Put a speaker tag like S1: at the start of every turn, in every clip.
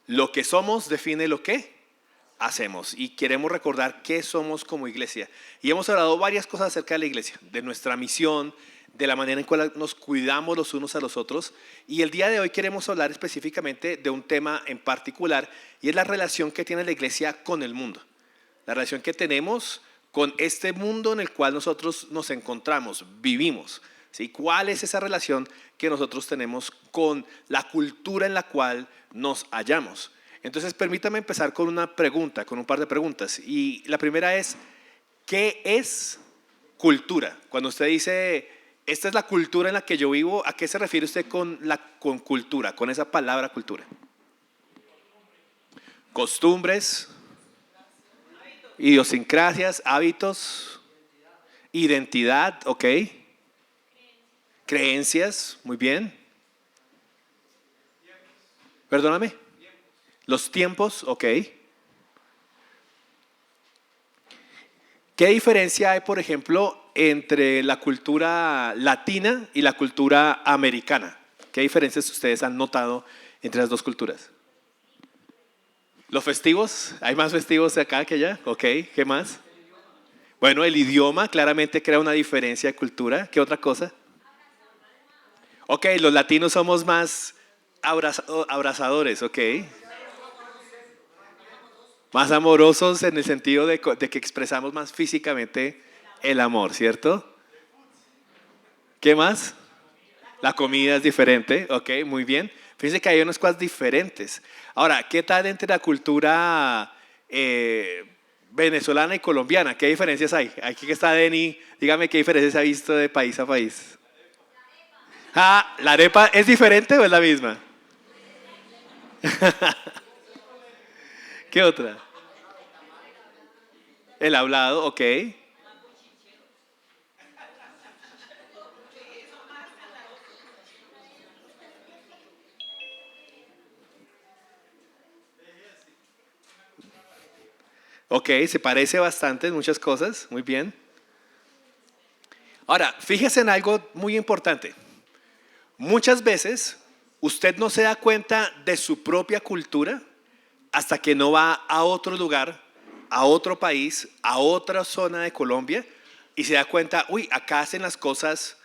S1: Lo que somos define lo que hacemos y queremos recordar qué somos como iglesia. Y hemos hablado varias cosas acerca de la iglesia, de nuestra misión, de la manera en cual nos cuidamos los unos a los otros. Y el día de hoy queremos hablar específicamente de un tema en particular y es la relación que tiene la iglesia con el mundo. La relación que tenemos con este mundo en el cual nosotros nos encontramos, vivimos. ¿Sí? ¿Cuál es esa relación que nosotros tenemos con la cultura en la cual nos hallamos? Entonces, permítame empezar con una pregunta, con un par de preguntas. Y la primera es, ¿qué es cultura? Cuando usted dice, esta es la cultura en la que yo vivo, ¿a qué se refiere usted con cultura, con esa palabra cultura? Costumbres, idiosincrasias, hábitos, identidad, ¿ok? Creencias, muy bien. Perdóname. Los tiempos, ok. ¿Qué diferencia hay, por ejemplo, entre la cultura latina y la cultura americana? ¿Qué diferencias ustedes han notado entre las dos culturas? ¿Los festivos? ¿Hay más festivos acá que allá? Ok, ¿qué más? Bueno, el idioma claramente crea una diferencia de cultura. ¿Qué otra cosa? Ok, los latinos somos más abrazadores, ok. Más amorosos en el sentido de que expresamos más físicamente el amor, ¿cierto? ¿Qué más? La comida es diferente, ok, muy bien. Fíjense que hay unas cosas diferentes. Ahora, ¿qué tal entre la cultura venezolana y colombiana? ¿Qué diferencias hay? Aquí que está Denny, dígame qué diferencias ha visto de país a país. Ah, ¿la arepa es diferente o es la misma? ¿Qué otra? El hablado, ok. Ok, se parece bastante en muchas cosas, muy bien. Ahora, fíjese en algo muy importante. Muchas veces usted no se da cuenta de su propia cultura hasta que no va a otro lugar, a otro país, a otra zona de Colombia y se da cuenta, uy, acá hacen las cosas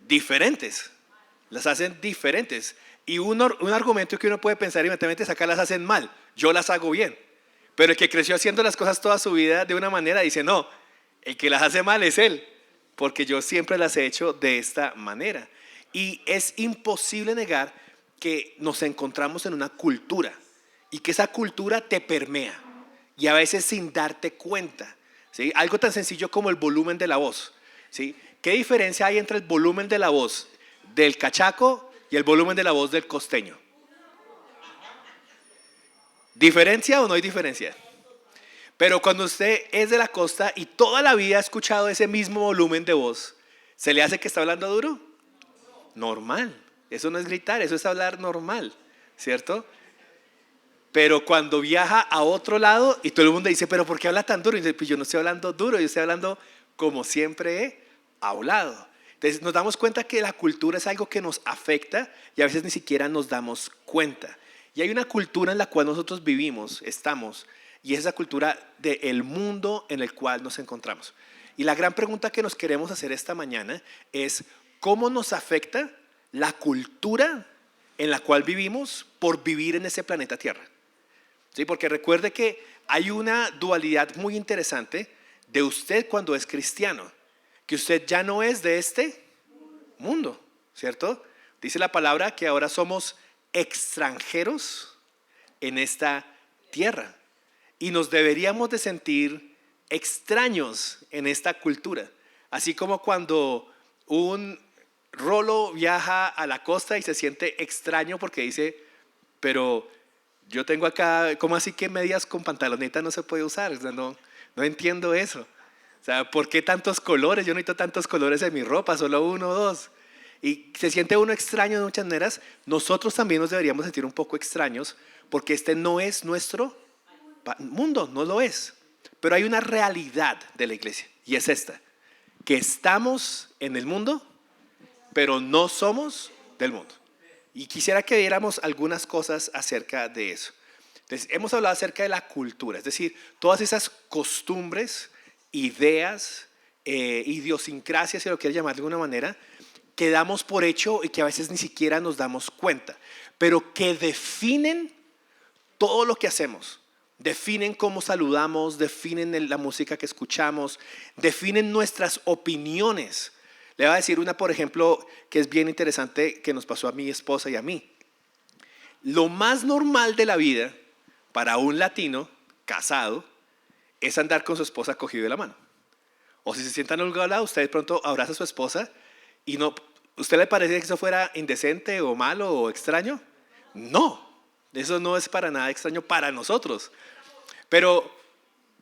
S1: diferentes, las hacen diferentes. Y un argumento que uno puede pensar inmediatamente es acá las hacen mal, yo las hago bien. Pero el que creció haciendo las cosas toda su vida de una manera dice, no, el que las hace mal es él, porque yo siempre las he hecho de esta manera. Y es imposible negar que nos encontramos en una cultura y que esa cultura te permea y a veces sin darte cuenta. ¿Sí? Algo tan sencillo como el volumen de la voz. ¿Sí? ¿Qué diferencia hay entre el volumen de la voz del cachaco y el volumen de la voz del costeño? ¿Diferencia o no hay diferencia? Pero cuando usted es de la costa y toda la vida ha escuchado ese mismo volumen de voz, ¿se le hace que está hablando duro? Normal. Eso no es gritar, eso es hablar normal, ¿cierto? Pero cuando viaja a otro lado y todo el mundo dice, pero ¿por qué habla tan duro? Y dice, pues yo no estoy hablando duro, yo estoy hablando como siempre he hablado. Entonces nos damos cuenta que la cultura es algo que nos afecta y a veces ni siquiera nos damos cuenta. Y hay una cultura en la cual nosotros vivimos, estamos, y es la cultura del mundo en el cual nos encontramos. Y la gran pregunta que nos queremos hacer esta mañana es, ¿cómo nos afecta la cultura en la cual vivimos por vivir en ese planeta Tierra? ¿Sí? Porque recuerde que hay una dualidad muy interesante de usted cuando es cristiano, que usted ya no es de este mundo, ¿cierto? Dice la palabra que ahora somos extranjeros en esta tierra y nos deberíamos de sentir extraños en esta cultura, así como cuando un rolo viaja a la costa y se siente extraño porque dice, pero yo tengo acá, ¿cómo así que medias con pantaloneta no se puede usar? O sea, no entiendo eso. O sea, ¿por qué tantos colores? Yo no necesito tantos colores en mi ropa, solo uno o dos. Y se siente uno extraño de muchas maneras. Nosotros también nos deberíamos sentir un poco extraños porque este no es nuestro mundo, no lo es. Pero hay una realidad de la iglesia y es esta, que estamos en el mundo, pero no somos del mundo. Y quisiera que viéramos algunas cosas acerca de eso. Entonces, hemos hablado acerca de la cultura, es decir, todas esas costumbres, ideas, idiosincrasias, si lo quieres llamar de alguna manera, que damos por hecho y que a veces ni siquiera nos damos cuenta, pero que definen todo lo que hacemos. Definen cómo saludamos, definen la música que escuchamos, definen nuestras opiniones. Le voy a decir una, por ejemplo, que es bien interesante que nos pasó a mi esposa y a mí. Lo más normal de la vida para un latino casado es andar con su esposa cogido de la mano. O si se sientan a un lado, usted de pronto abraza a su esposa y no, ¿usted le parece que eso fuera indecente o malo o extraño? No, eso no es para nada extraño para nosotros. Pero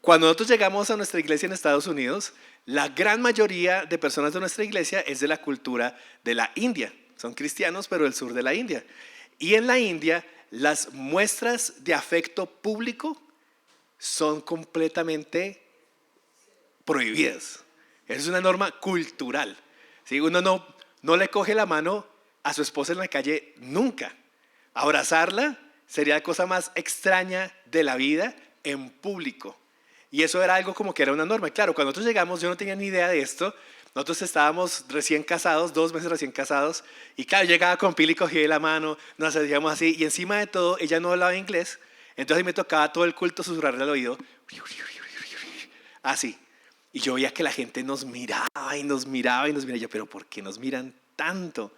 S1: cuando nosotros llegamos a nuestra iglesia en Estados Unidos, la gran mayoría de personas de nuestra iglesia es de la cultura de la India. Son cristianos, pero del sur de la India. Y en la India, las muestras de afecto público son completamente prohibidas. Es una norma cultural. ¿Sí? Uno no le coge la mano a su esposa en la calle nunca. Abrazarla sería la cosa más extraña de la vida en público. Y eso era algo como que era una norma. Claro, cuando nosotros llegamos yo no tenía ni idea de esto. Nosotros estábamos recién casados, 2 meses recién casados. Y claro, llegaba con Pili, cogí de la mano, nos hacíamos así. Y encima de todo, ella no hablaba inglés. Entonces me tocaba todo el culto susurrarle al oído. Así. Y yo veía que la gente nos miraba y nos miraba y nos miraba. Y yo, pero ¿por qué nos miran tanto?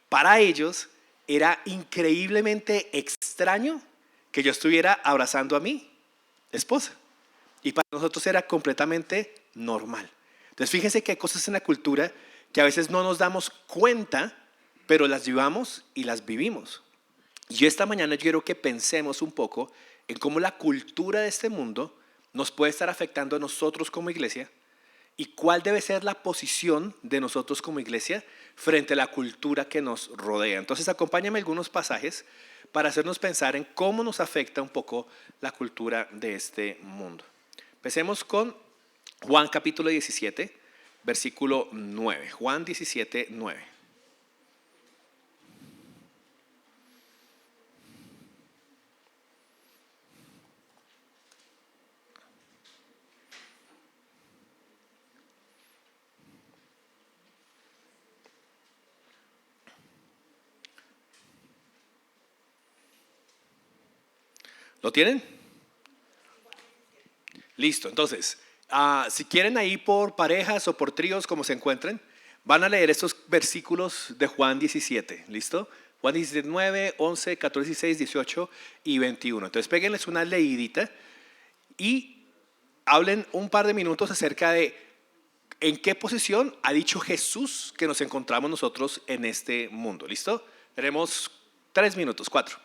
S1: Para ellos era increíblemente extraño que yo estuviera abrazando a mi esposa. Y para nosotros era completamente normal. Entonces fíjense que hay cosas en la cultura que a veces no nos damos cuenta, pero las llevamos y las vivimos. Y esta mañana yo quiero que pensemos un poco en cómo la cultura de este mundo nos puede estar afectando a nosotros como iglesia y cuál debe ser la posición de nosotros como iglesia frente a la cultura que nos rodea. Entonces acompáñame a algunos pasajes para hacernos pensar en cómo nos afecta un poco la cultura de este mundo. Empecemos con Juan capítulo 17, versículo 9. Juan 17, 9. ¿Lo tienen? Listo, entonces, si quieren ahí por parejas o por tríos, como se encuentren, van a leer estos versículos de Juan 17, ¿listo? Juan 17, 9, 11, 14, 16, 18 y 21. Entonces, péguenles una leidita y hablen un par de minutos acerca de en qué posición ha dicho Jesús que nos encontramos nosotros en este mundo, ¿listo? Tenemos 3 minutos, 4.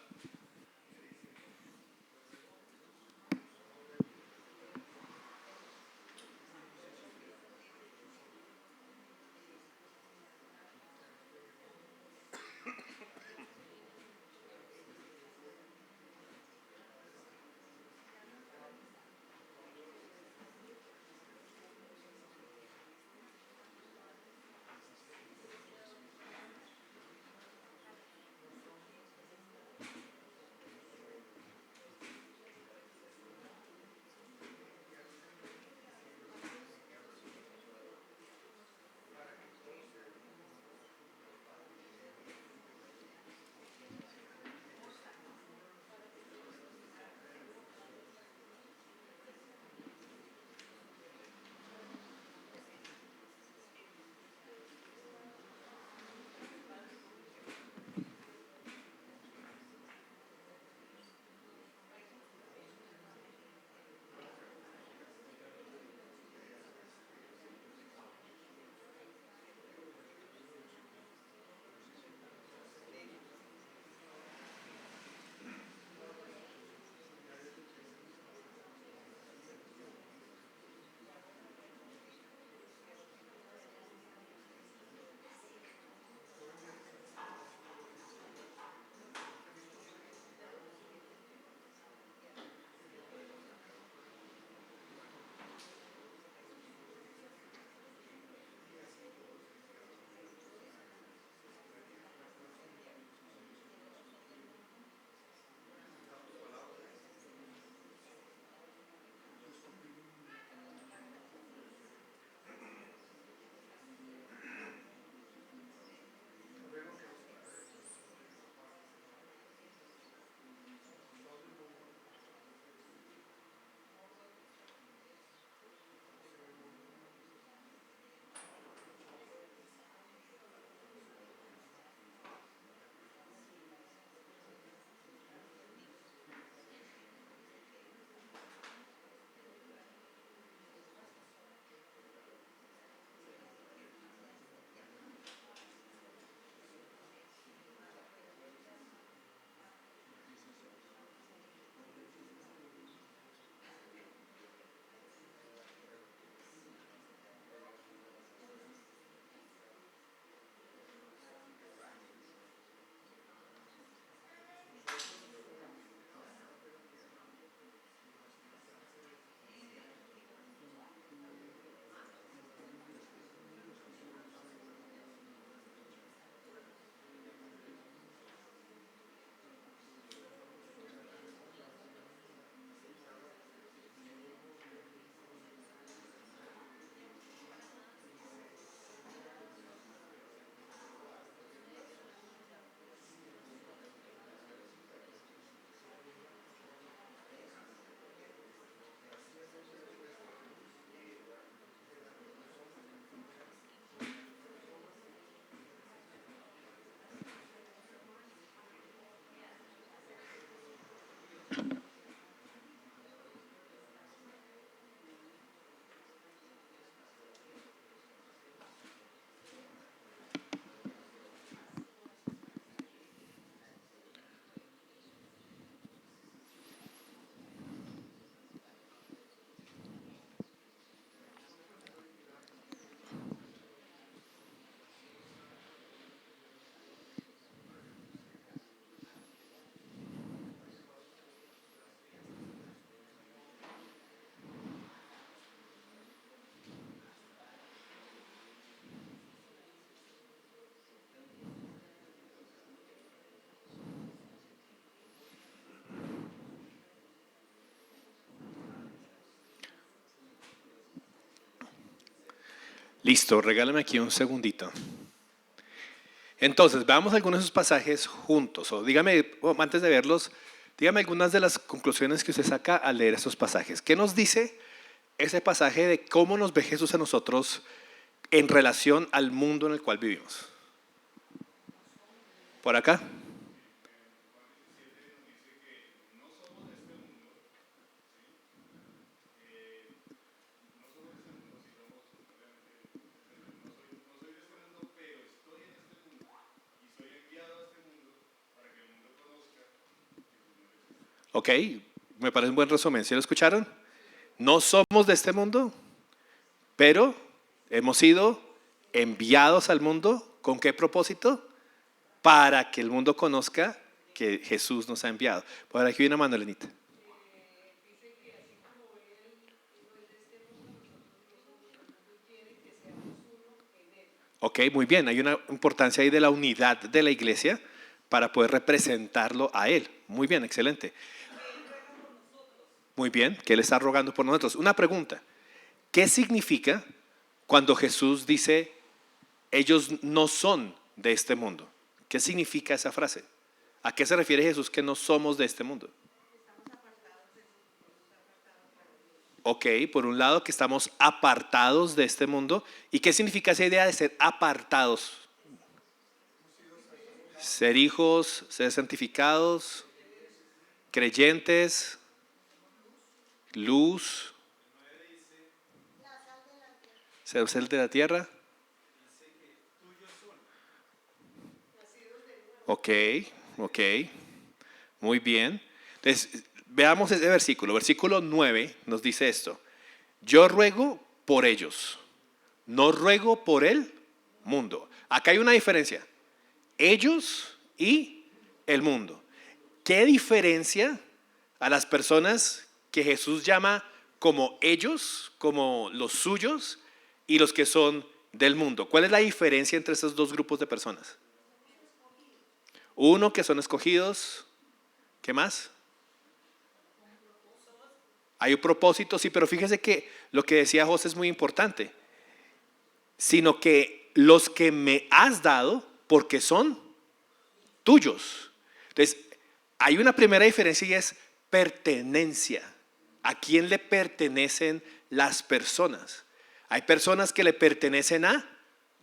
S1: Listo, regálame aquí un segundito. Entonces, veamos algunos de esos pasajes juntos. O dígame, antes de verlos, dígame algunas de las conclusiones que usted saca al leer estos pasajes. ¿Qué nos dice ese pasaje de cómo nos ve Jesús a nosotros en relación al mundo en el cual vivimos? Por acá. Ok, me parece un buen resumen. ¿Sí lo escucharon? No somos de este mundo, pero hemos sido enviados al mundo. ¿Con qué propósito? Para que el mundo conozca que Jesús nos ha enviado. Por aquí viene una mano, Lenita. Ok, muy bien. Hay una importancia ahí de la unidad de la iglesia para poder representarlo a Él. Muy bien, excelente. Muy bien, que Él está rogando por nosotros. Una pregunta. ¿Qué significa cuando Jesús dice, ellos no son de este mundo? ¿Qué significa esa frase? ¿A qué se refiere Jesús que no somos de este mundo? Ok, por un lado que estamos apartados de este mundo. ¿Y qué significa esa idea de ser apartados? Ser hijos, ser santificados, creyentes, luz, ser sal de la tierra. Ok, ok, muy bien. Entonces, veamos ese versículo. Versículo 9 nos dice esto. Yo ruego por ellos, no ruego por el mundo. Acá hay una diferencia. Ellos y el mundo. ¿Qué diferencia a las personas que Jesús llama como ellos, como los suyos, y los que son del mundo? ¿Cuál es la diferencia entre esos dos grupos de personas? Uno que son escogidos. ¿Qué más? Hay un propósito, sí, pero fíjese que lo que decía José es muy importante. Sino que los que me has dado, porque son tuyos. Entonces, hay una primera diferencia y es pertenencia. ¿A quién le pertenecen las personas? Hay personas que le pertenecen a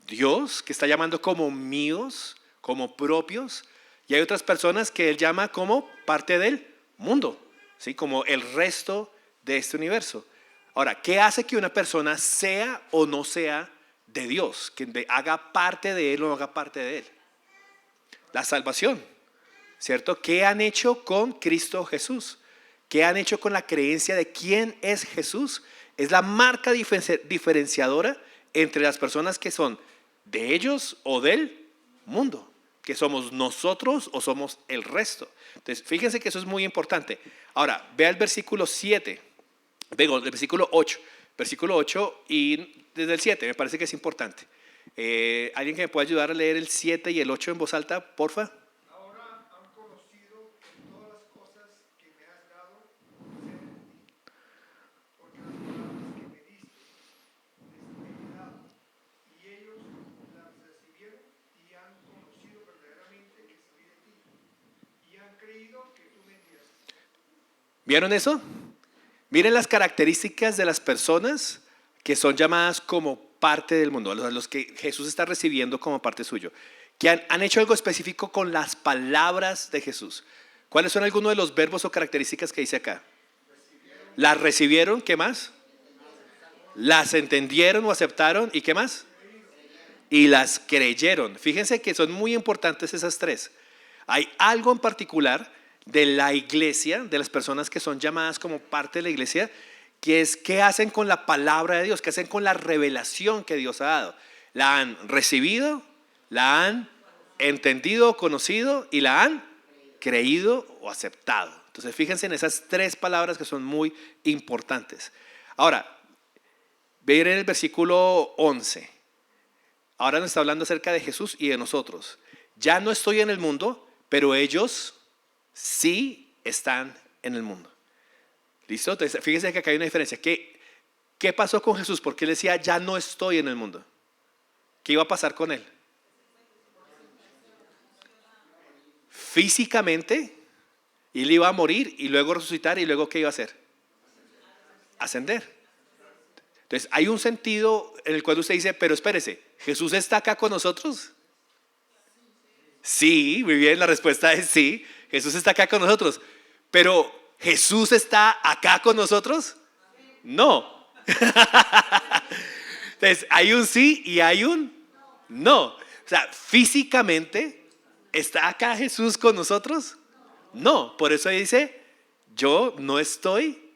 S1: Dios, que está llamando como míos, como propios, y hay otras personas que Él llama como parte del mundo, ¿sí? Como el resto de este universo. Ahora, ¿qué hace que una persona sea o no sea de Dios? Que haga parte de Él o no haga parte de Él. La salvación, ¿cierto? ¿Qué han hecho con Cristo Jesús? ¿Qué han hecho con la creencia de quién es Jesús? Es la marca diferenciadora entre las personas que son de ellos o del mundo, que somos nosotros o somos el resto. Entonces, fíjense que eso es muy importante. Ahora, vea el versículo 7, el versículo 8. Versículo 8 y desde el 7, me parece que es importante. ¿Alguien que me pueda ayudar a leer el 7 y el 8 en voz alta, porfa?
S2: Ahora han conocido que todas las cosas que me has dado proceden de ti, porque las palabras que me diste les he dado, y ellos las recibieron y han conocido verdaderamente que salí de ti, y han creído que tú me enviaste.
S1: ¿Vieron eso? Miren las características de las personas que son llamadas como parte del mundo, a los que Jesús está recibiendo como parte suyo, que han hecho algo específico con las palabras de Jesús. ¿Cuáles son algunos de los verbos o características que dice acá? Las recibieron, ¿qué más? Las entendieron o aceptaron, ¿y qué más? Y las creyeron. Fíjense que son muy importantes esas tres. Hay algo en particular de la iglesia, de las personas que son llamadas como parte de la iglesia, que es qué hacen con la palabra de Dios, qué hacen con la revelación que Dios ha dado. La han recibido, la han entendido, conocido y la han creído o aceptado. Entonces fíjense en esas tres palabras que son muy importantes. Ahora, ver en el versículo 11. Ahora nos está hablando acerca de Jesús y de nosotros. Ya no estoy en el mundo, pero ellos sí están en el mundo. ¿Listo? Entonces, fíjense que acá hay una diferencia. Que ¿Qué pasó con Jesús? Porque él decía, ya no estoy en el mundo. ¿Qué iba a pasar con él? Físicamente, él iba a morir y luego resucitar, y luego ¿qué iba a hacer? Ascender. Entonces hay un sentido en el cual usted dice, pero espérese, ¿Jesús está acá con nosotros? Sí, muy bien, la respuesta es sí, Jesús está acá con nosotros. Pero ¿Jesús está acá con nosotros? No. Entonces hay un sí y hay un no. O sea, físicamente, ¿está acá Jesús con nosotros? No, por eso dice, yo no estoy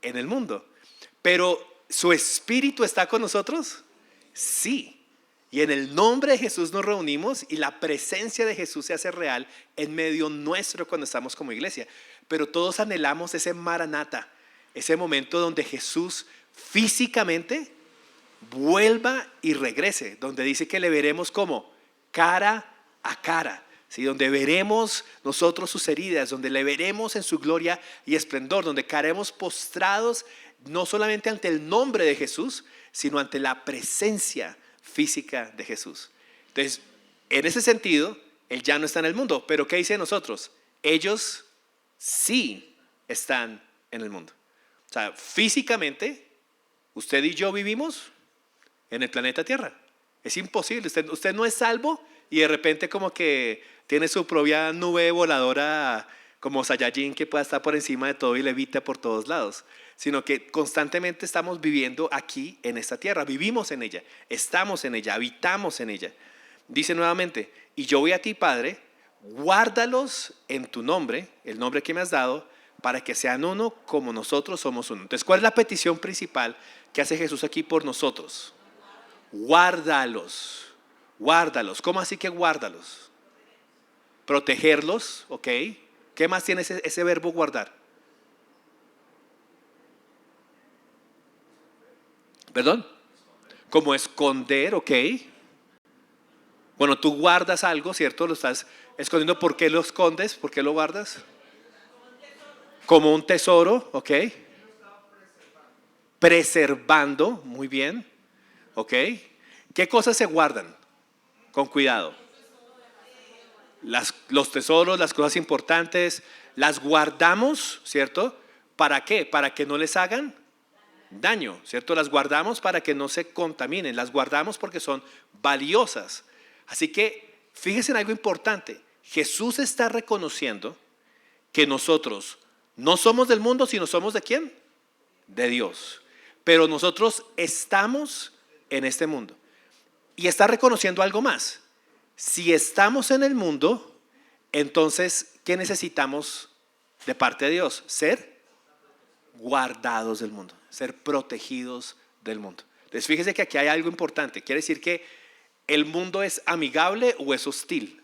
S1: en el mundo. Pero ¿su espíritu está con nosotros? Sí. Y en el nombre de Jesús nos reunimos y la presencia de Jesús se hace real en medio nuestro cuando estamos como iglesia. Pero todos anhelamos ese maranata, ese momento donde Jesús físicamente vuelva y regrese, donde dice que le veremos como cara a cara, ¿sí? Donde veremos nosotros sus heridas, donde le veremos en su gloria y esplendor, donde caeremos postrados no solamente ante el nombre de Jesús, sino ante la presencia física de Jesús. Entonces, en ese sentido, Él ya no está en el mundo, pero ¿qué dice de nosotros? Ellos sí están en el mundo. O sea, físicamente, usted y yo vivimos en el planeta Tierra. Es imposible, usted no es salvo y de repente como que tiene su propia nube voladora como Saiyajin que pueda estar por encima de todo y levita por todos lados, sino que constantemente estamos viviendo aquí en esta tierra, vivimos en ella, estamos en ella, habitamos en ella. Dice nuevamente, y yo voy a ti, Padre, guárdalos en tu nombre, el nombre que me has dado, para que sean uno como nosotros somos uno. Entonces, ¿cuál es la petición principal que hace Jesús aquí por nosotros? Guárdalos, guárdalos. ¿Cómo así que guárdalos? Protegerlos, ¿ok? ¿Qué más tiene ese verbo guardar? ¿Perdón? Como esconder, ¿ok? Bueno, tú guardas algo, ¿cierto? Lo estás escondiendo. ¿Por qué lo escondes? ¿Por qué lo guardas? Como un tesoro, ¿ok? Preservando, muy bien, ¿ok? ¿Qué cosas se guardan? Con cuidado. Los tesoros, las cosas importantes, las guardamos, ¿cierto? ¿Para qué? Para que no les hagan daño, ¿cierto? Las guardamos para que no se contaminen, las guardamos porque son valiosas. Así que fíjense en algo importante. Jesús está reconociendo que nosotros no somos del mundo, sino somos ¿de quién? De Dios. Pero nosotros estamos en este mundo. Y está reconociendo algo más. Si estamos en el mundo, entonces, ¿qué necesitamos de parte de Dios? Ser guardados del mundo, ser protegidos del mundo. Entonces, fíjese que aquí hay algo importante. Quiere decir que el mundo es amigable o es hostil.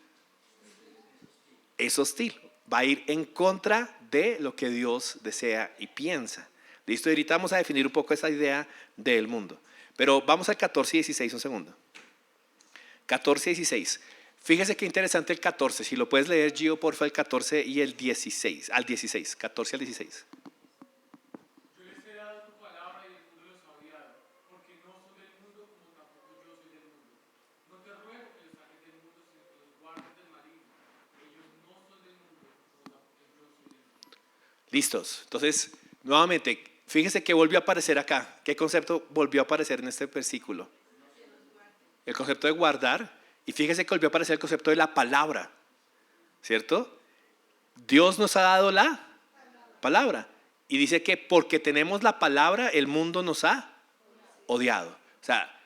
S1: Es hostil. Va a ir en contra de lo que Dios desea y piensa. Listo, ahorita vamos a definir un poco esa idea del mundo. Pero vamos al 14 y 16 un segundo. 14 y 16. Fíjese qué interesante el 14. Si lo puedes leer, Gio, porfa, el 14 y el 16. Al 16, 14 al 16.
S2: Yo les he dado tu palabra y el mundo los ha odiado, porque no son del mundo como tampoco yo soy del mundo. No te ruego que los saques del mundo, sino que los guardes del maligno. Ellos no son del mundo como tampoco yo soy del mundo.
S1: Listos. Entonces, nuevamente, fíjese que volvió a aparecer acá. ¿Qué concepto volvió a aparecer en este versículo? El concepto de guardar. Y fíjese que volvió a aparecer el concepto de la palabra, ¿cierto? Dios nos ha dado la palabra. Y dice que porque tenemos la palabra, el mundo nos ha odiado. O sea,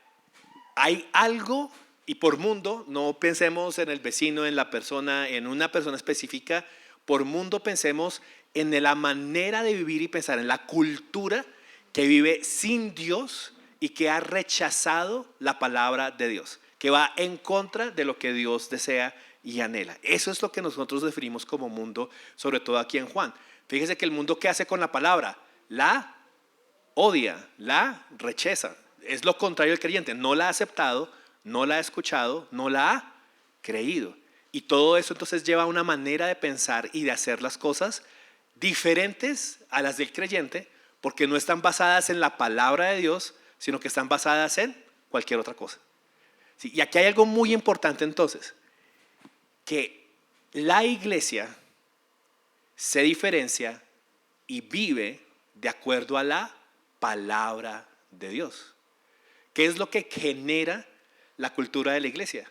S1: hay algo, y por mundo, no pensemos en el vecino, en la persona, en una persona específica. Por mundo pensemos en la manera de vivir y pensar, en la cultura que vive sin Dios y que ha rechazado la palabra de Dios, que va en contra de lo que Dios desea y anhela. Eso es lo que nosotros definimos como mundo, sobre todo aquí en Juan. Fíjese que el mundo, ¿qué hace con la palabra? La odia, la rechaza. Es lo contrario del creyente. No la ha aceptado, no la ha escuchado, no la ha creído. Y todo eso entonces lleva a una manera de pensar y de hacer las cosas diferentes a las del creyente, porque no están basadas en la palabra de Dios, sino que están basadas en cualquier otra cosa. ¿Sí? Y aquí hay algo muy importante entonces, que la iglesia se diferencia y vive de acuerdo a la palabra de Dios. ¿Qué es lo que genera la cultura de la iglesia?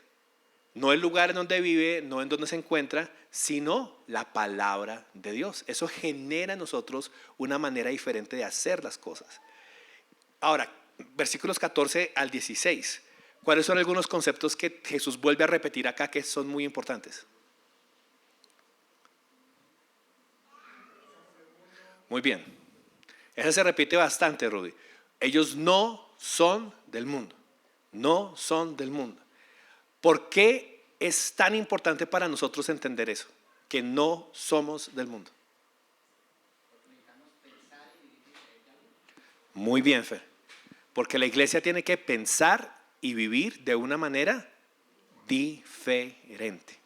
S1: No el lugar en donde vive, no en donde se encuentra, sino la palabra de Dios. Eso genera en nosotros una manera diferente de hacer las cosas. Ahora, versículos 14 al 16. ¿Cuáles son algunos conceptos que Jesús vuelve a repetir acá que son muy importantes? Muy bien. Ese se repite bastante, Rudy. Ellos no son del mundo. No son del mundo. ¿Por qué es tan importante para nosotros entender eso? Que no somos del mundo. Muy bien, Fer. Porque la iglesia tiene que pensar y vivir de una manera diferente.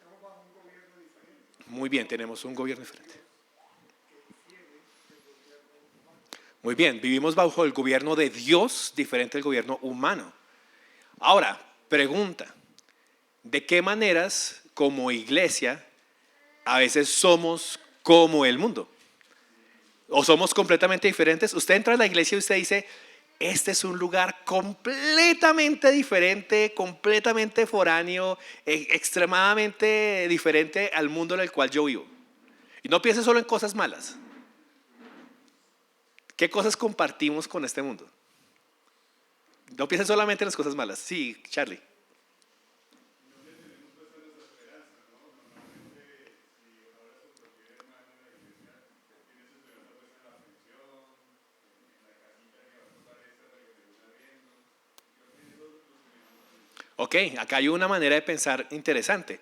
S1: Muy bien, tenemos un gobierno diferente. Muy bien, vivimos bajo el gobierno de Dios, diferente del gobierno humano. Ahora, pregunta, ¿de qué maneras como iglesia a veces somos como el mundo? ¿O somos completamente diferentes? Usted entra a la iglesia y usted dice, este es un lugar completamente diferente, completamente foráneo, extremadamente diferente al mundo en el cual yo vivo. Y no piense solo en cosas malas. ¿Qué cosas compartimos con este mundo? No piensen solamente en las cosas malas. Sí, Charlie. Ok, acá hay una manera de pensar interesante.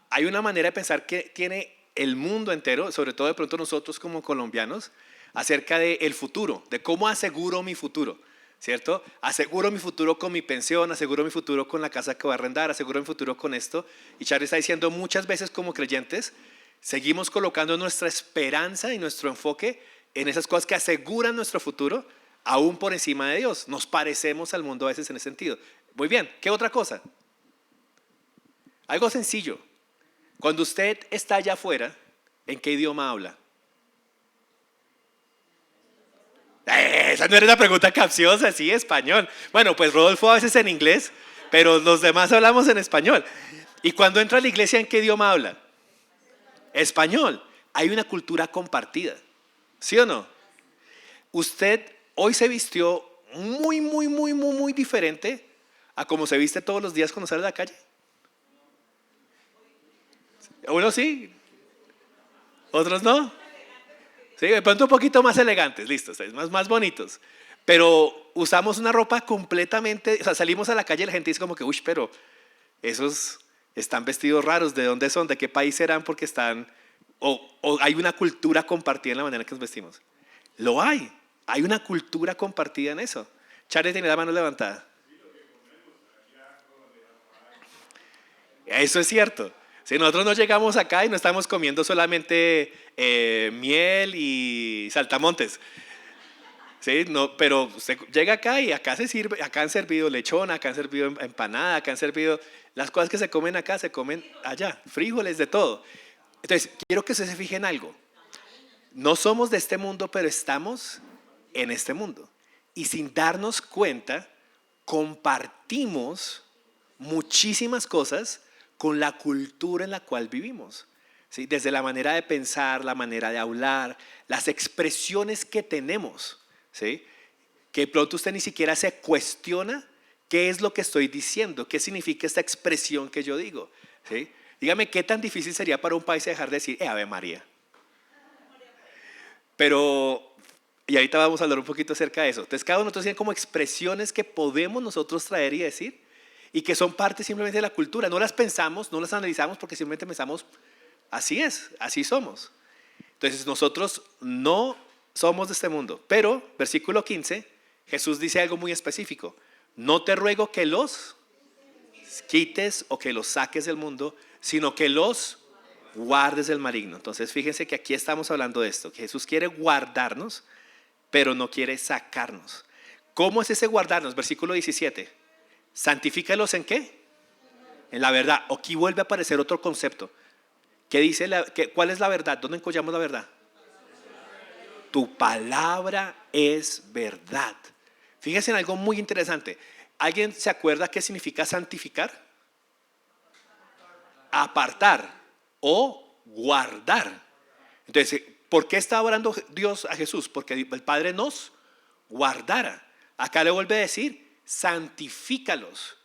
S1: Hay una manera de pensar que tiene el mundo entero, sobre todo de pronto nosotros como colombianos, acerca del futuro, de cómo aseguro mi futuro, ¿cierto? Aseguro mi futuro con mi pensión, aseguro mi futuro con la casa que voy a arrendar, aseguro mi futuro con esto. Y Charlie está diciendo muchas veces como creyentes, seguimos colocando nuestra esperanza y nuestro enfoque en esas cosas que aseguran nuestro futuro, aún por encima de Dios. Nos parecemos al mundo a veces en ese sentido. Muy bien, ¿qué otra cosa? Algo sencillo. Cuando usted está allá afuera, ¿en qué idioma habla? Esa no era una pregunta capciosa, sí, español. Bueno, pues Rodolfo a veces en inglés, pero los demás hablamos en español. Y cuando entra a la iglesia, ¿en qué idioma habla? Español. Hay una cultura compartida, ¿sí o no? Usted hoy se vistió muy diferente a como se viste todos los días cuando sale a la calle. Unos sí, otros no. Sí, de pronto un poquito más elegantes, listos, más bonitos. Pero usamos una ropa completamente, o sea, salimos a la calle y la gente dice como que, uy, pero esos están vestidos raros, ¿de dónde son? ¿De qué país serán? Porque están, o hay una cultura compartida en la manera en que nos vestimos. Lo hay una cultura compartida en eso. Charlie tiene la mano levantada. Eso es cierto. Si nosotros no llegamos acá y no estamos comiendo solamente miel y saltamontes, ¿sí? No, pero usted llega acá y acá se sirve, acá han servido lechón, acá han servido empanada, acá han servido las cosas que se comen acá, se comen allá, frijoles, de todo. Entonces, quiero que usted se fije en algo. No somos de este mundo, pero estamos en este mundo. Y sin darnos cuenta, compartimos muchísimas cosas con la cultura en la cual vivimos, ¿sí? Desde la manera de pensar, la manera de hablar, las expresiones que tenemos, ¿sí? Que de pronto usted ni siquiera se cuestiona qué es lo que estoy diciendo, qué significa esta expresión que yo digo, ¿sí? Dígame qué tan difícil sería para un país dejar de decir Ave María. Pero, y ahorita vamos a hablar un poquito acerca de eso. Entonces cada uno de nosotros tiene como expresiones que podemos nosotros traer y decir, y que son parte simplemente de la cultura. No las pensamos, no las analizamos porque simplemente pensamos, así es, así somos. Entonces nosotros no somos de este mundo. Pero, versículo 15, Jesús dice algo muy específico. No te ruego que los quites o que los saques del mundo, sino que los guardes del maligno. Entonces fíjense que aquí estamos hablando de esto, que Jesús quiere guardarnos, pero no quiere sacarnos. ¿Cómo es ese guardarnos? Versículo 17. ¿Santifícalos en qué? En la verdad. Aquí vuelve a aparecer otro concepto. ¿Qué dice cuál es la verdad? ¿Dónde encollamos la verdad? Tu palabra es verdad. Fíjense en algo muy interesante. ¿Alguien se acuerda qué significa santificar? Apartar o guardar. Entonces, ¿por qué está orando Dios a Jesús? Porque el Padre nos guardara. Acá le vuelve a decir, santifícalos.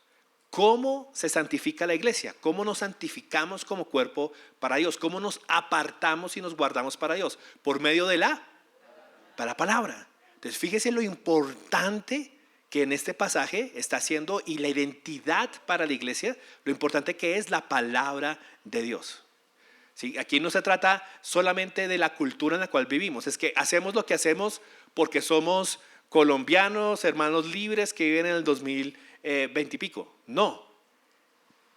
S1: ¿Cómo se santifica la iglesia? ¿Cómo nos santificamos como cuerpo para Dios? ¿Cómo nos apartamos y nos guardamos para Dios? Por medio de la palabra. Entonces fíjese lo importante que en este pasaje está haciendo y la identidad para la iglesia, lo importante que es la palabra de Dios. ¿Sí? Aquí no se trata solamente de la cultura en la cual vivimos, es que hacemos lo que hacemos porque somos colombianos, hermanos libres que viven en el 2020 y pico. No,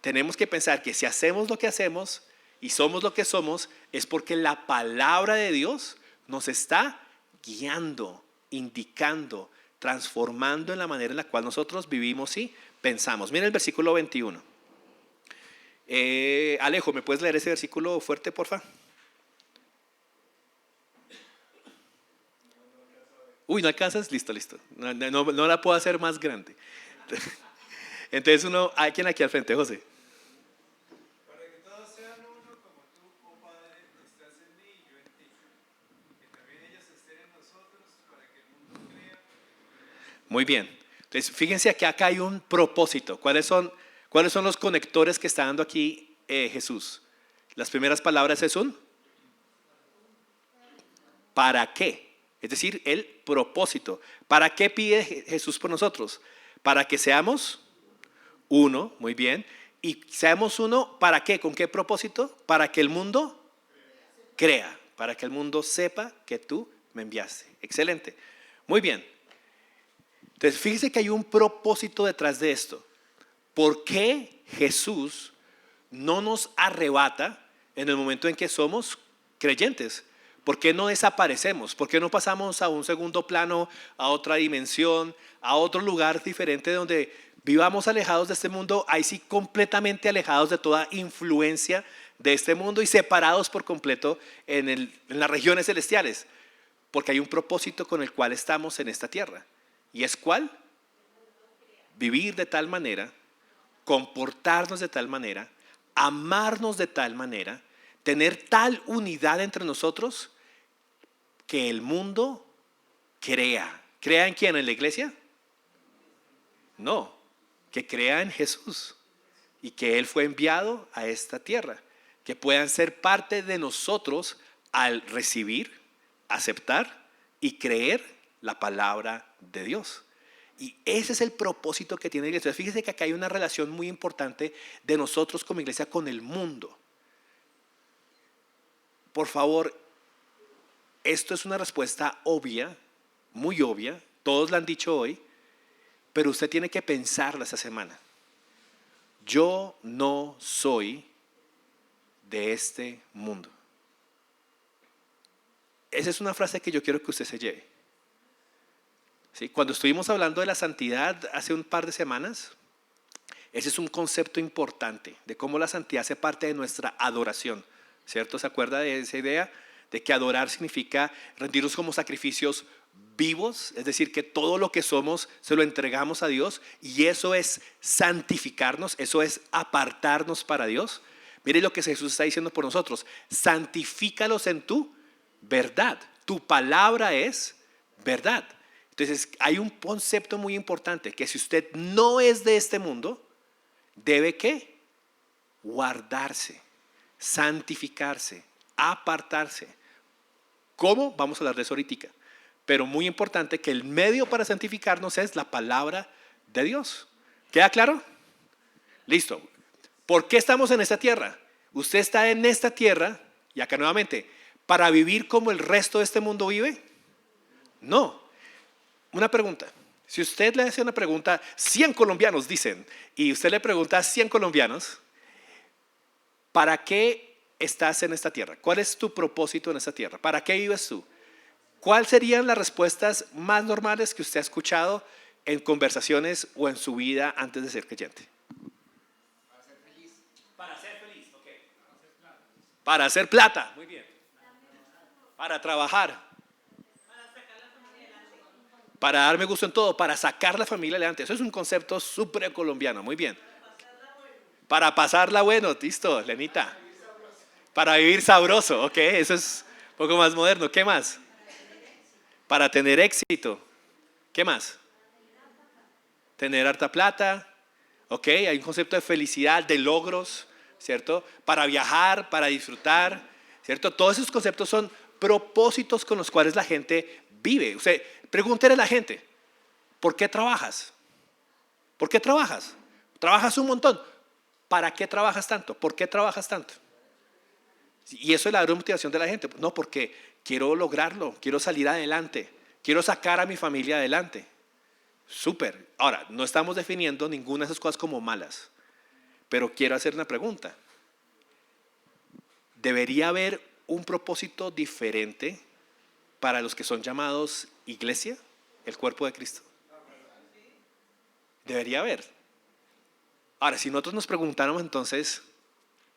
S1: tenemos que pensar que si hacemos lo que hacemos y somos lo que somos, es porque la palabra de Dios nos está guiando, indicando, transformando en la manera en la cual nosotros vivimos y pensamos. Miren el versículo 21. Alejo, ¿me puedes leer ese versículo fuerte, porfa? Uy, ¿no alcanzas? Listo. No la puedo hacer más grande. Entonces hay quien aquí al frente, José.
S2: Para que todos sean uno como tú, oh Padre, estás en mí y yo en ti. Que también ellos estén en nosotros para que el mundo crea.
S1: Muy bien. Entonces, fíjense que acá hay un propósito. ¿Cuáles son los conectores que está dando aquí Jesús? Las primeras palabras es un ¿para qué? Es decir, el propósito. ¿Para qué pide Jesús por nosotros? Para que seamos uno, muy bien. Y seamos uno, ¿para qué? ¿Con qué propósito? Para que el mundo crea, para que el mundo sepa que tú me enviaste. Excelente. Muy bien. Entonces, fíjese que hay un propósito detrás de esto. ¿Por qué Jesús no nos arrebata en el momento en que somos creyentes? ¿Por qué no desaparecemos? ¿Por qué no pasamos a un segundo plano, a otra dimensión, a otro lugar diferente donde vivamos alejados de este mundo, ahí sí completamente alejados de toda influencia de este mundo y separados por completo en las regiones celestiales? Porque hay un propósito con el cual estamos en esta tierra. ¿Y es cuál? Vivir de tal manera, comportarnos de tal manera, amarnos de tal manera, tener tal unidad entre nosotros que el mundo crea. ¿Crea en quién? ¿En la iglesia? No, que crea en Jesús y que Él fue enviado a esta tierra, que puedan ser parte de nosotros al recibir, aceptar y creer la palabra de Dios. Y ese es el propósito que tiene la iglesia. Fíjese que acá hay una relación muy importante de nosotros como iglesia con el mundo. Por favor, esto es una respuesta obvia, muy obvia, todos la han dicho hoy, pero usted tiene que pensarla esta semana. Yo no soy de este mundo. Esa es una frase que yo quiero que usted se lleve. ¿Sí? Cuando estuvimos hablando de la santidad hace un par de semanas, ese es un concepto importante de cómo la santidad hace parte de nuestra adoración, ¿cierto? ¿Se acuerda de esa idea? De que adorar significa rendirnos como sacrificios vivos, es decir, que todo lo que somos se lo entregamos a Dios y eso es santificarnos, eso es apartarnos para Dios. Mire lo que Jesús está diciendo por nosotros: santifícalos en tu verdad, tu palabra es verdad. Entonces hay un concepto muy importante, que si usted no es de este mundo, debe ¿qué? Guardarse, santificarse, apartarse. ¿Cómo? Vamos a hablar de eso ahorita. Pero muy importante que el medio para santificarnos es la palabra de Dios. ¿Queda claro? Listo. ¿Por qué estamos en esta tierra? Usted está en esta tierra, y acá nuevamente, ¿para vivir como el resto de este mundo vive? No. Una pregunta. Si usted le hace una pregunta, 100 colombianos dicen, y usted le pregunta a 100 colombianos, ¿para qué estás en esta tierra? ¿Cuál es tu propósito en esta tierra? ¿Para qué vives tú? ¿cuáles serían las respuestas más normales que usted ha escuchado en conversaciones o en su vida antes de ser creyente? Para ser feliz, ok. Para hacer plata, muy bien. Para trabajar. Para darme gusto en todo, para sacar la familia adelante. Eso es un concepto súper colombiano, muy bien. Para pasarla bueno, listo, Lenita. Para vivir sabroso, ok, eso es un poco más moderno. ¿Qué más? Para tener éxito. ¿Qué más? Tener harta plata, ok, hay un concepto de felicidad, de logros, ¿cierto? Para viajar, para disfrutar, ¿cierto? Todos esos conceptos son propósitos con los cuales la gente vive. Usted, pregúntele a la gente, ¿por qué trabajas? ¿Por qué trabajas? Trabajas un montón. ¿Para qué trabajas tanto? ¿Por qué trabajas tanto? Y eso es la gran motivación de la gente. No, porque quiero lograrlo, quiero salir adelante, quiero sacar a mi familia adelante. Súper. Ahora, no estamos definiendo ninguna de esas cosas como malas, pero quiero hacer una pregunta. ¿Debería haber un propósito diferente para los que son llamados iglesia, el cuerpo de Cristo? Debería haber. Ahora, si nosotros nos preguntáramos entonces,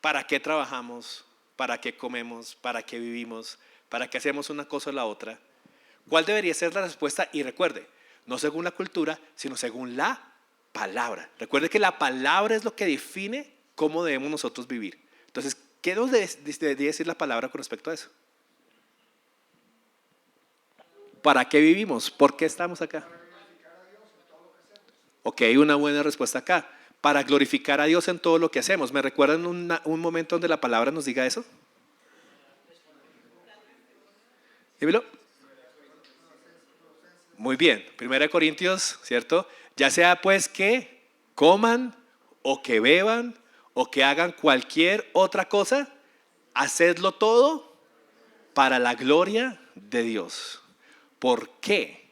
S1: ¿para qué trabajamos? ¿Para qué comemos? ¿Para qué vivimos? ¿Para qué hacemos una cosa o la otra? ¿Cuál debería ser la respuesta? Y recuerde, no según la cultura, sino según la palabra. Recuerde que la palabra es lo que define cómo debemos nosotros vivir. Entonces, ¿qué nos debería decir la palabra con respecto a eso? ¿Para qué vivimos? ¿Por qué estamos acá? Ok, una buena respuesta acá. Para glorificar a Dios en todo lo que hacemos. ¿Me recuerdan un momento donde la palabra nos diga eso? Dímelo. Muy bien, 1 Corintios, ¿cierto? Ya sea pues que coman o que beban o que hagan cualquier otra cosa, hacedlo todo para la gloria de Dios. ¿Por qué?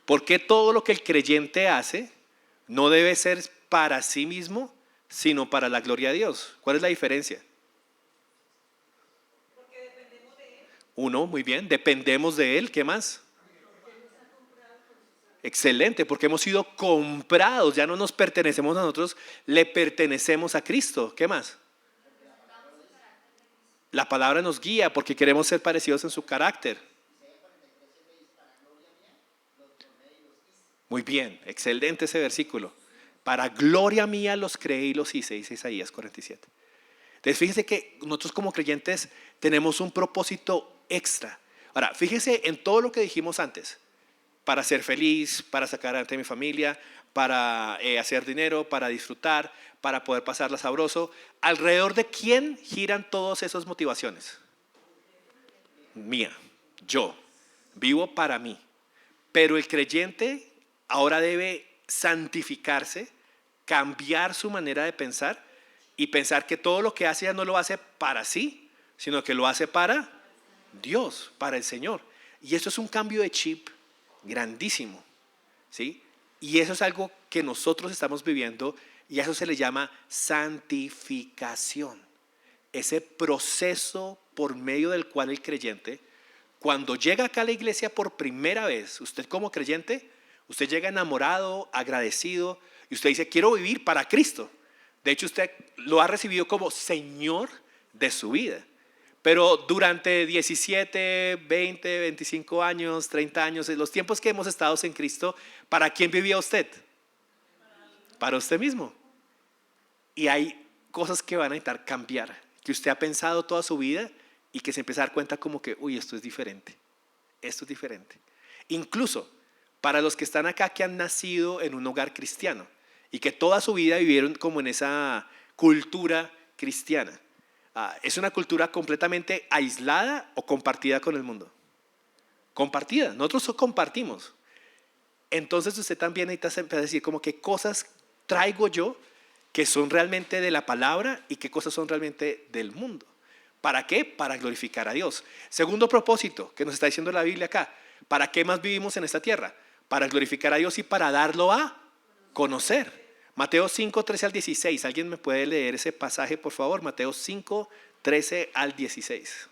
S1: Porque todo lo que el creyente hace no debe ser para sí mismo, sino para la gloria de Dios. ¿Cuál es la diferencia? Uno, muy bien, dependemos de Él. ¿Qué más? Excelente, porque hemos sido comprados, ya no nos pertenecemos a nosotros, le pertenecemos a Cristo. ¿Qué más? La palabra nos guía porque queremos ser parecidos en su carácter. Muy bien, excelente ese versículo. Para gloria mía los creé y los hice, dice Isaías 47. Entonces fíjese que nosotros como creyentes tenemos un propósito extra. Ahora, fíjese en todo lo que dijimos antes. Para ser feliz, para sacar adelante a mi familia, para hacer dinero, para disfrutar, para poder pasarla sabroso. ¿Alrededor de quién giran todas esas motivaciones? Mía, yo. Vivo para mí. Pero el creyente ahora debe santificarse, cambiar su manera de pensar y pensar que todo lo que hace ya no lo hace para sí, sino que lo hace para Dios, para el Señor. Y eso es un cambio de chip grandísimo, ¿sí? Y eso es algo que nosotros estamos viviendo y a eso se le llama santificación. Ese proceso por medio del cual el creyente, cuando llega acá a la iglesia por primera vez, usted como creyente, usted llega enamorado, agradecido y usted dice, quiero vivir para Cristo. De hecho, usted lo ha recibido como Señor de su vida. Pero durante 17, 20, 25 años, 30 años, en los tiempos que hemos estado en Cristo, ¿para quién vivía usted? Para usted mismo. Y hay cosas que van a necesitar cambiar, que usted ha pensado toda su vida y que se empieza a dar cuenta como que, uy, esto es diferente. Esto es diferente. Incluso para los que están acá que han nacido en un hogar cristiano y que toda su vida vivieron como en esa cultura cristiana. ¿Es una cultura completamente aislada o compartida con el mundo? Compartida, nosotros compartimos. Entonces usted también necesita empezar a decir como qué cosas traigo yo que son realmente de la palabra y qué cosas son realmente del mundo. ¿Para qué? Para glorificar a Dios. Segundo propósito que nos está diciendo la Biblia acá. ¿Para qué más vivimos en esta tierra? Para glorificar a Dios y para darlo a conocer. Mateo 5, 13 al 16. ¿Alguien me puede leer ese pasaje, por favor? Mateo 5, 13 al 16.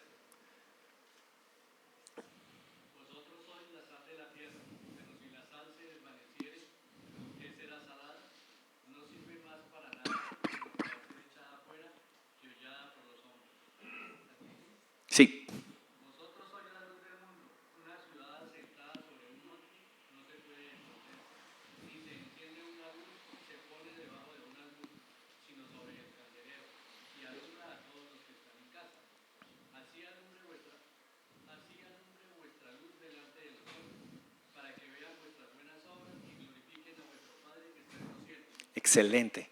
S1: Excelente.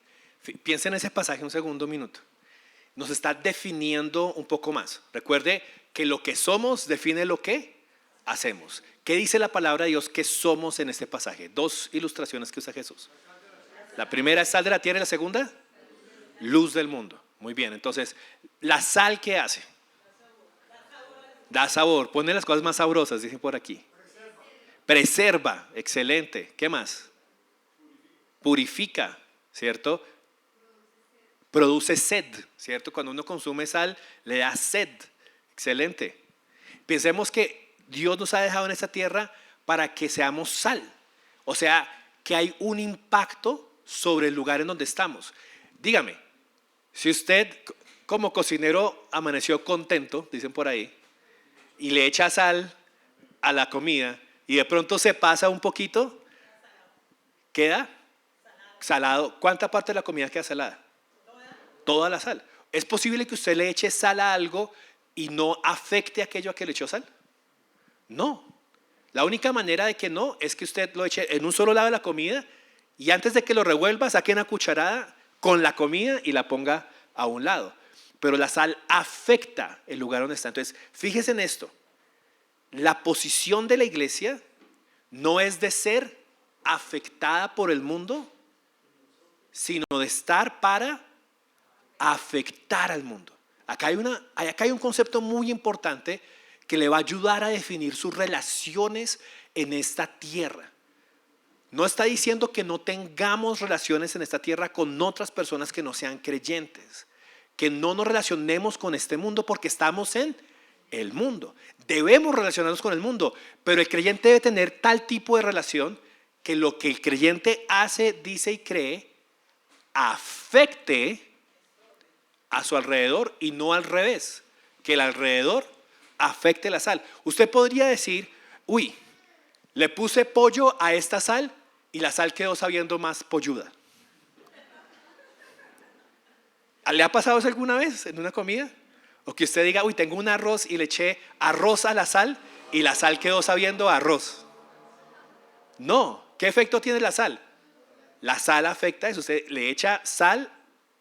S1: Piensa en ese pasaje un segundo, un minuto. Nos está definiendo un poco más. Recuerde que lo que somos define lo que hacemos. ¿Qué dice la palabra de Dios que somos en este pasaje? Dos ilustraciones que usa Jesús. La primera es sal de la tierra y la segunda, luz del mundo. Muy bien, entonces, ¿la sal qué hace? Da sabor, pone las cosas más sabrosas, dicen por aquí. Preserva, excelente. ¿Qué más? Purifica, ¿cierto? Produce sed, ¿cierto? Cuando uno consume sal, le da sed. Excelente. Pensemos que Dios nos ha dejado en esta tierra para que seamos sal. O sea, que hay un impacto sobre el lugar en donde estamos. Dígame, si usted como cocinero amaneció contento, dicen por ahí, y le echa sal a la comida y de pronto se pasa un poquito, queda salado. ¿Cuánta parte de la comida queda salada? Toda la sal. ¿Es posible que usted le eche sal a algo y no afecte aquello a que le echó sal? No. La única manera de que no es que usted lo eche en un solo lado de la comida y antes de que lo revuelva saque una cucharada con la comida y la ponga a un lado. Pero la sal afecta el lugar donde está. Entonces, fíjese en esto. La posición de la iglesia no es de ser afectada por el mundo, sino de estar para afectar al mundo. Acá hay un concepto muy importante que le va a ayudar a definir sus relaciones en esta tierra. No está diciendo que no tengamos relaciones en esta tierra con otras personas que no sean creyentes, que no nos relacionemos con este mundo porque estamos en el mundo. Debemos relacionarnos con el mundo, pero el creyente debe tener tal tipo de relación que lo que el creyente hace, dice y cree afecte a su alrededor y no al revés, que el alrededor afecte la sal. Usted podría decir, uy, le puse pollo a esta sal y la sal quedó sabiendo más polluda. ¿Le ha pasado eso alguna vez en una comida? O que usted diga, uy, tengo un arroz y le eché arroz a la sal y la sal quedó sabiendo a arroz. No, ¿qué efecto tiene la sal? La sal afecta eso. Usted le echa sal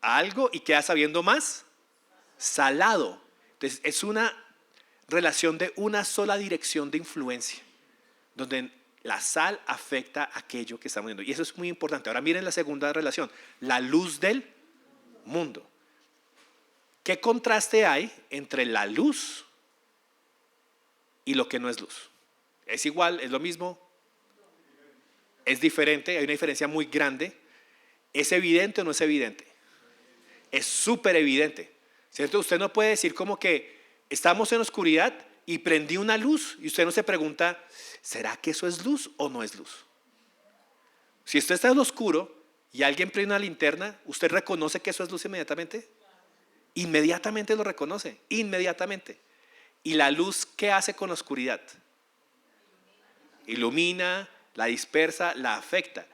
S1: a algo y queda sabiendo más salado. Entonces es una relación de una sola dirección de influencia, donde la sal afecta aquello que estamos viendo. Y eso es muy importante. Ahora miren la segunda relación, la luz del mundo. ¿Qué contraste hay entre la luz y lo que no es luz? ¿Es igual? ¿Es lo mismo? ¿Es diferente? Hay una diferencia muy grande. ¿Es evidente o no es evidente? Es súper evidente, ¿cierto? Usted no puede decir como que estamos en oscuridad y prendí una luz y usted no se pregunta, ¿será que eso es luz o no es luz? Si usted está en lo oscuro y alguien prende una linterna, ¿usted reconoce que eso es luz inmediatamente? Inmediatamente lo reconoce, inmediatamente. ¿Y la luz qué hace con la oscuridad? Ilumina, la dispersa, la afecta.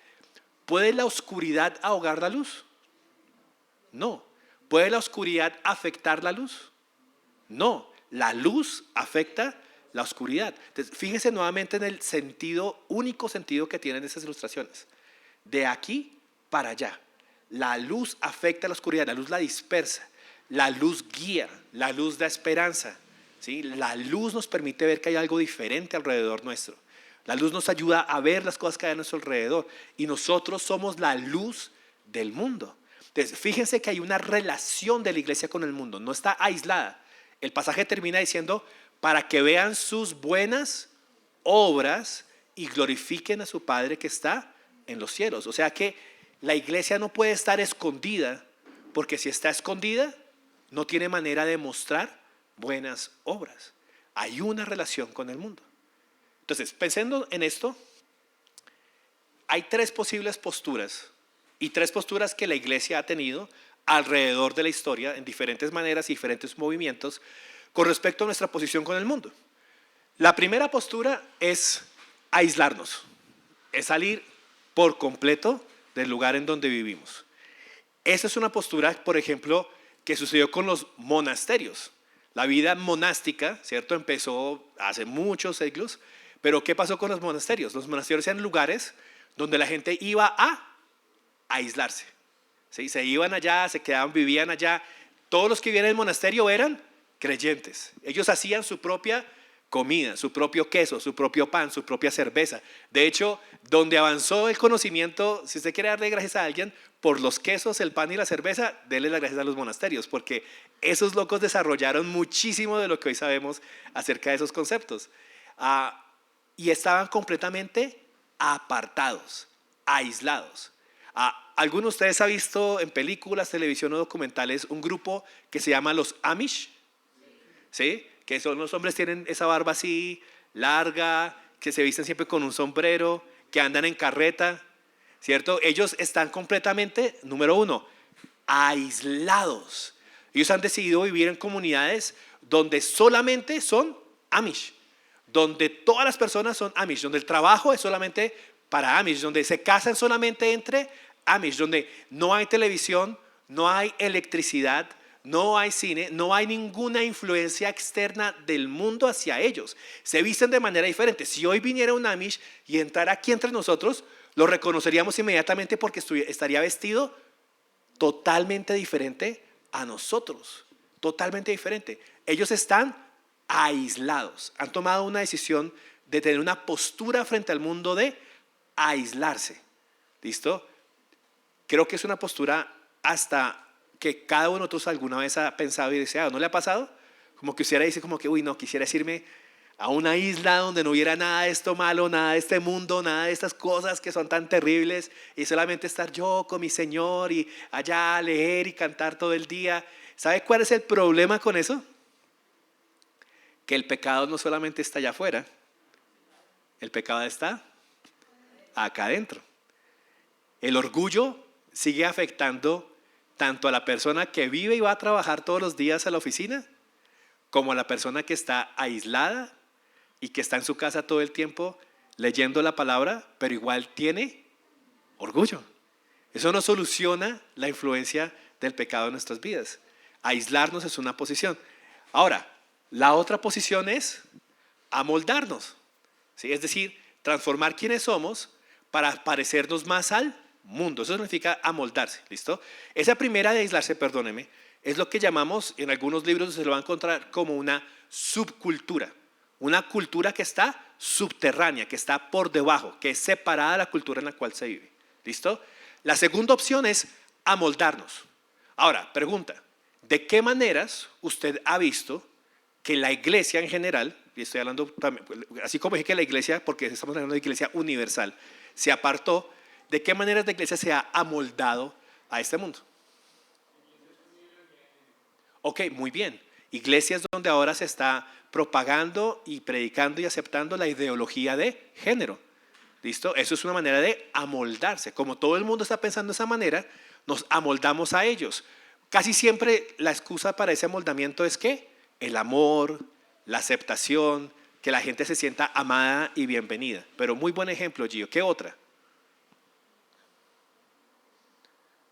S1: ¿Puede la oscuridad ahogar la luz? No. ¿Puede la oscuridad afectar la luz? No. La luz afecta la oscuridad. Entonces, fíjese nuevamente en el sentido, único sentido que tienen esas ilustraciones. De aquí para allá. La luz afecta la oscuridad, la luz la dispersa. La luz guía, la luz da esperanza, ¿sí? La luz nos permite ver que hay algo diferente alrededor nuestro. La luz nos ayuda a ver las cosas que hay a nuestro alrededor y nosotros somos la luz del mundo. Entonces, fíjense que hay una relación de la iglesia con el mundo, no está aislada. El pasaje termina diciendo, para que vean sus buenas obras y glorifiquen a su Padre que está en los cielos. O sea que la iglesia no puede estar escondida, porque si está escondida, no tiene manera de mostrar buenas obras. Hay una relación con el mundo. Entonces, pensando en esto, hay tres posibles posturas y tres posturas que la iglesia ha tenido alrededor de la historia en diferentes maneras y diferentes movimientos con respecto a nuestra posición con el mundo. La primera postura es aislarnos, es salir por completo del lugar en donde vivimos. Esa es una postura, por ejemplo, que sucedió con los monasterios. La vida monástica, ¿cierto? Empezó hace muchos siglos, pero ¿qué pasó con los monasterios? Los monasterios eran lugares donde la gente iba a aislarse. ¿Sí? Se iban allá, se quedaban, vivían allá. Todos los que vivían en el monasterio eran creyentes. Ellos hacían su propia comida, su propio queso, su propio pan, su propia cerveza. De hecho, donde avanzó el conocimiento, si usted quiere darle gracias a alguien por los quesos, el pan y la cerveza, déle las gracias a los monasterios, porque esos locos desarrollaron muchísimo de lo que hoy sabemos acerca de esos conceptos. Y estaban completamente apartados, aislados. ¿Alguno de ustedes ha visto en películas, televisión o documentales un grupo que se llama los Amish? ¿Sí? Que son los hombres, tienen esa barba así larga, que se visten siempre con un sombrero, que andan en carreta, ¿cierto? Ellos están completamente, número uno, aislados. Ellos han decidido vivir en comunidades donde solamente son Amish, donde todas las personas son Amish, donde el trabajo es solamente para Amish, donde se casan solamente entre Amish, donde no hay televisión, no hay electricidad, no hay cine, no hay ninguna influencia externa del mundo hacia ellos. Se visten de manera diferente. Si hoy viniera un Amish y entrara aquí entre nosotros, lo reconoceríamos inmediatamente porque estaría vestido totalmente diferente a nosotros. Totalmente diferente. Ellos están aislados. Han tomado una decisión de tener una postura frente al mundo de aislarse. ¿Listo? Creo que es una postura hasta que cada uno de nosotros alguna vez ha pensado y deseado. ¿No le ha pasado? Como que usted dice como que, uy, no, quisiera irme a una isla donde no hubiera nada de esto malo, nada de este mundo, nada de estas cosas que son tan terribles, y solamente estar yo con mi Señor y allá leer y cantar todo el día. ¿Sabe cuál es el problema con eso? Que el pecado no solamente está allá afuera, el pecado está acá adentro. El orgullo sigue afectando tanto a la persona que vive y va a trabajar todos los días a la oficina, como a la persona que está aislada y que está en su casa todo el tiempo leyendo la palabra, pero igual tiene orgullo. Eso no soluciona la influencia del pecado en nuestras vidas. Aislarnos es una posición. Ahora, la otra posición es amoldarnos, ¿sí? Es decir, transformar quienes somos para parecernos más al mundo. Eso significa amoldarse, ¿listo? Esa primera de aislarse, perdóneme, es lo que llamamos, en algunos libros se lo va a encontrar como una subcultura. Una cultura que está subterránea, que está por debajo, que es separada de la cultura en la cual se vive. ¿Listo? La segunda opción es amoldarnos. Ahora, pregunta, ¿de qué maneras usted ha visto que la iglesia en general, y estoy hablando también, así como dije que la iglesia, porque estamos hablando de iglesia universal, se apartó, ¿de qué maneras la iglesia se ha amoldado a este mundo? Ok, muy bien. Iglesias donde ahora se está propagando y predicando y aceptando la ideología de género. ¿Listo? Eso es una manera de amoldarse. Como todo el mundo está pensando de esa manera, nos amoldamos a ellos. Casi siempre la excusa para ese amoldamiento es que el amor, la aceptación, que la gente se sienta amada y bienvenida. Pero muy buen ejemplo, Gio. ¿Qué otra?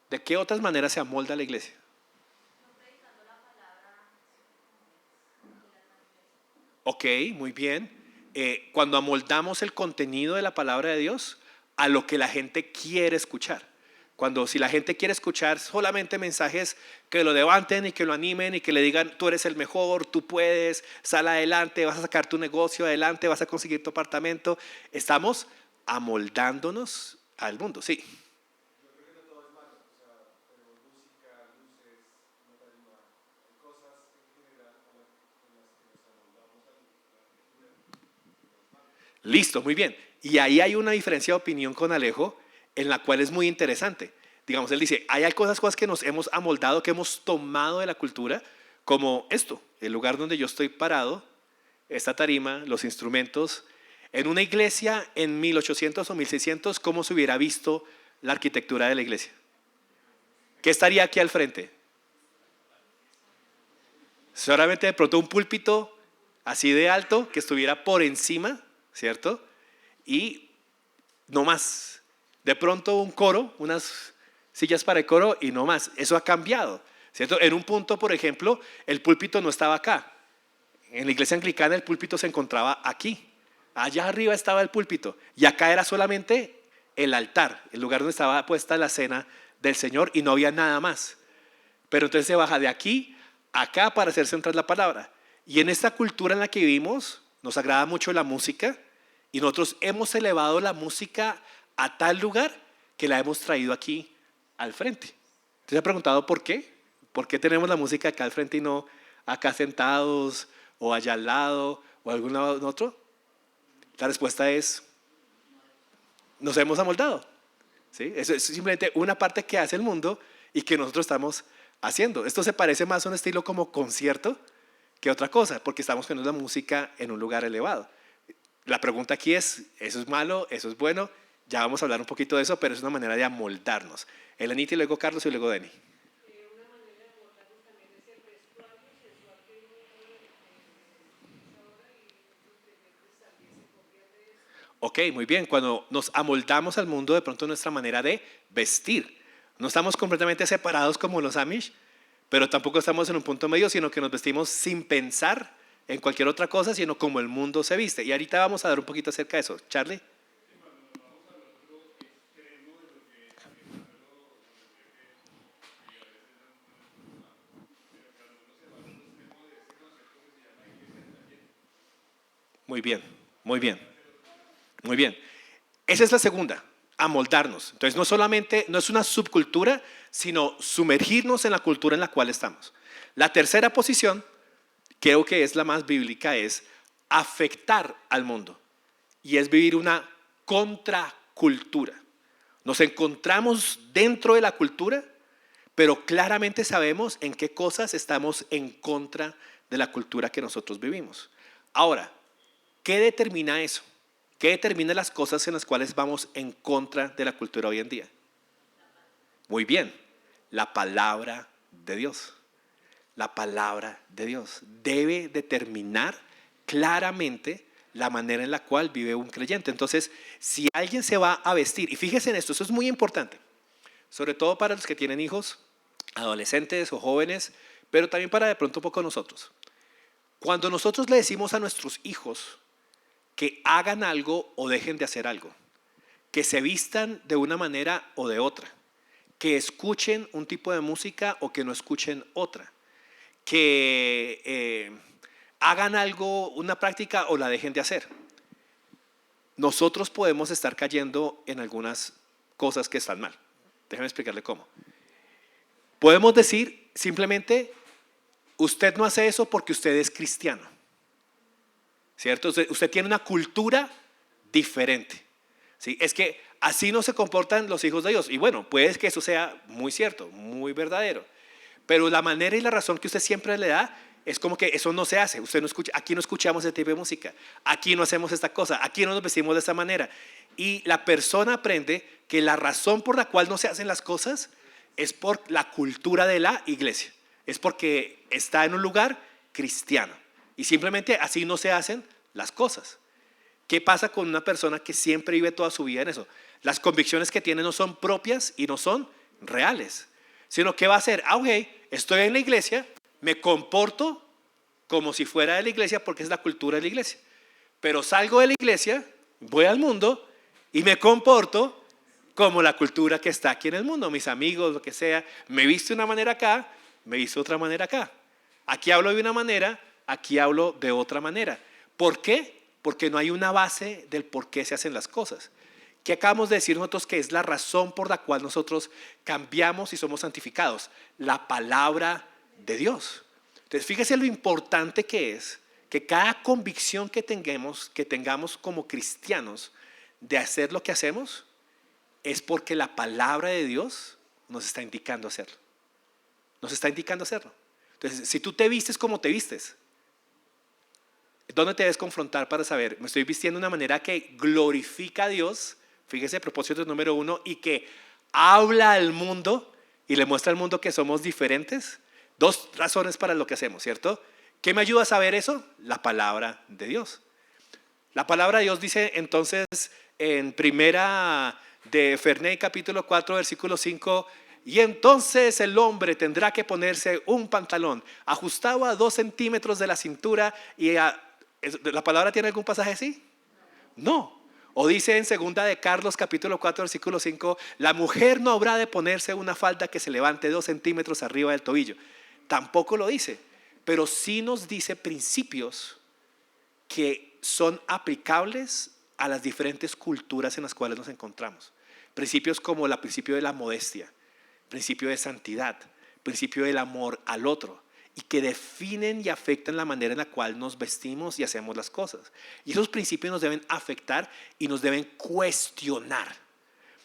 S1: ¿De qué otras maneras se amolda la iglesia? Ok, muy bien. Cuando amoldamos el contenido de la palabra de Dios a lo que la gente quiere escuchar. Si la gente quiere escuchar solamente mensajes que lo levanten y que lo animen y que le digan, tú eres el mejor, tú puedes, sal adelante, vas a sacar tu negocio adelante, vas a conseguir tu apartamento. Estamos amoldándonos al mundo, sí. Listo, muy bien. Y ahí hay una diferencia de opinión con Alejo, en la cual es muy interesante. Digamos, él dice, hay cosas que nos hemos amoldado, que hemos tomado de la cultura, como esto, el lugar donde yo estoy parado, esta tarima, los instrumentos. En una iglesia en 1800 o 1600, ¿cómo se hubiera visto la arquitectura de la iglesia? ¿Qué estaría aquí al frente? Solamente de pronto un púlpito así de alto que estuviera por encima, ¿cierto? Y no más. De pronto un coro, unas sillas para el coro y no más. Eso ha cambiado, ¿cierto? En un punto, por ejemplo, el púlpito no estaba acá. En la iglesia anglicana el púlpito se encontraba aquí. Allá arriba estaba el púlpito y acá era solamente el altar, el lugar donde estaba puesta la cena del Señor, y no había nada más. Pero entonces se baja de aquí a acá para hacer central la palabra. Y en esta cultura en la que vivimos, nos agrada mucho la música, y nosotros hemos elevado la música a tal lugar que la hemos traído aquí al frente. ¿Usted se ha preguntado por qué? ¿Por qué tenemos la música acá al frente y no acá sentados o allá al lado o algún lado en otro? La respuesta es, nos hemos amoldado. ¿Sí? Eso es simplemente una parte que hace el mundo y que nosotros estamos haciendo. Esto se parece más a un estilo como concierto que otra cosa, porque estamos poniendo la música en un lugar elevado. La pregunta aquí es, ¿eso es malo? ¿Eso es bueno? Ya vamos a hablar un poquito de eso, pero es una manera de amoldarnos. Elenita y luego Carlos y luego Deni.
S3: Una manera de abordarnos también es el vestuario sexual que uno utiliza ahora y muchos creyentes también se copian de eso.
S1: Ok, muy bien. Cuando nos amoldamos al mundo, de pronto nuestra manera de vestir. No estamos completamente separados como los Amish, pero tampoco estamos en un punto medio, sino que nos vestimos sin pensar en cualquier otra cosa, sino como el mundo se viste. Y ahorita vamos a dar un poquito acerca de eso. Charlie. Muy bien, muy bien, muy bien. Esa es la segunda, amoldarnos. Entonces no solamente, no es una subcultura, sino sumergirnos en la cultura en la cual estamos. La tercera posición, creo que es la más bíblica, es afectar al mundo. Y es vivir una contracultura. Nos encontramos dentro de la cultura, pero claramente sabemos en qué cosas estamos en contra de la cultura que nosotros vivimos. Ahora, ¿qué determina eso? ¿Qué determina las cosas en las cuales vamos en contra de la cultura hoy en día? Muy bien, la palabra de Dios. La palabra de Dios debe determinar claramente la manera en la cual vive un creyente. Entonces, si alguien se va a vestir, y fíjese en esto, eso es muy importante, sobre todo para los que tienen hijos, adolescentes o jóvenes, pero también para de pronto un poco nosotros. Cuando nosotros le decimos a nuestros hijos que hagan algo o dejen de hacer algo, que se vistan de una manera o de otra, que escuchen un tipo de música o que no escuchen otra, que hagan algo, una práctica o la dejen de hacer. Nosotros podemos estar cayendo en algunas cosas que están mal. Déjame explicarle cómo. Podemos decir simplemente, usted no hace eso porque usted es cristiano. ¿Cierto? Usted tiene una cultura diferente. ¿Sí? Es que así no se comportan los hijos de Dios. Y bueno, puede que eso sea muy cierto, muy verdadero. Pero la manera y la razón que usted siempre le da es como que eso no se hace. Usted no escucha, aquí no escuchamos ese tipo de música. Aquí no hacemos esta cosa. Aquí no nos vestimos de esta manera. Y la persona aprende que la razón por la cual no se hacen las cosas es por la cultura de la iglesia. Es porque está en un lugar cristiano. Y simplemente así no se hacen las cosas. ¿Qué pasa con una persona que siempre vive toda su vida en eso? Las convicciones que tiene no son propias y no son reales. Sino que va a hacer, ok, estoy en la iglesia, me comporto como si fuera de la iglesia porque es la cultura de la iglesia. Pero salgo de la iglesia, voy al mundo y me comporto como la cultura que está aquí en el mundo. Mis amigos, lo que sea, me visto de una manera acá, me visto de otra manera acá. Aquí hablo de una manera, aquí hablo de otra manera. ¿Por qué? Porque no hay una base del por qué se hacen las cosas. ¿Qué acabamos de decir nosotros que es la razón por la cual nosotros cambiamos y somos santificados? La palabra de Dios. Entonces, fíjese lo importante que es que cada convicción que tengamos como cristianos de hacer lo que hacemos, es porque la palabra de Dios nos está indicando hacerlo. Nos está indicando hacerlo. Entonces, si tú te vistes como te vistes, ¿dónde te debes confrontar para saber? Me estoy vistiendo de una manera que glorifica a Dios. Fíjese, propósito número 1, y que habla al mundo y le muestra al mundo que somos diferentes. 2 razones para lo que hacemos, ¿cierto? ¿Qué me ayuda a saber eso? La palabra de Dios. La palabra de Dios dice entonces en primera de Ferney capítulo 4 versículo 5, y entonces el hombre tendrá que ponerse un pantalón ajustado a 2 centímetros de la cintura. ¿La palabra tiene algún pasaje así? No. O dice en segunda de Carlos capítulo 4 versículo 5, la mujer no habrá de ponerse una falda que se levante 2 centímetros arriba del tobillo. Tampoco lo dice, pero sí nos dice principios que son aplicables a las diferentes culturas en las cuales nos encontramos. Principios como el principio de la modestia, principio de santidad, principio del amor al otro, y que definen y afectan la manera en la cual nos vestimos y hacemos las cosas. Y esos principios nos deben afectar y nos deben cuestionar.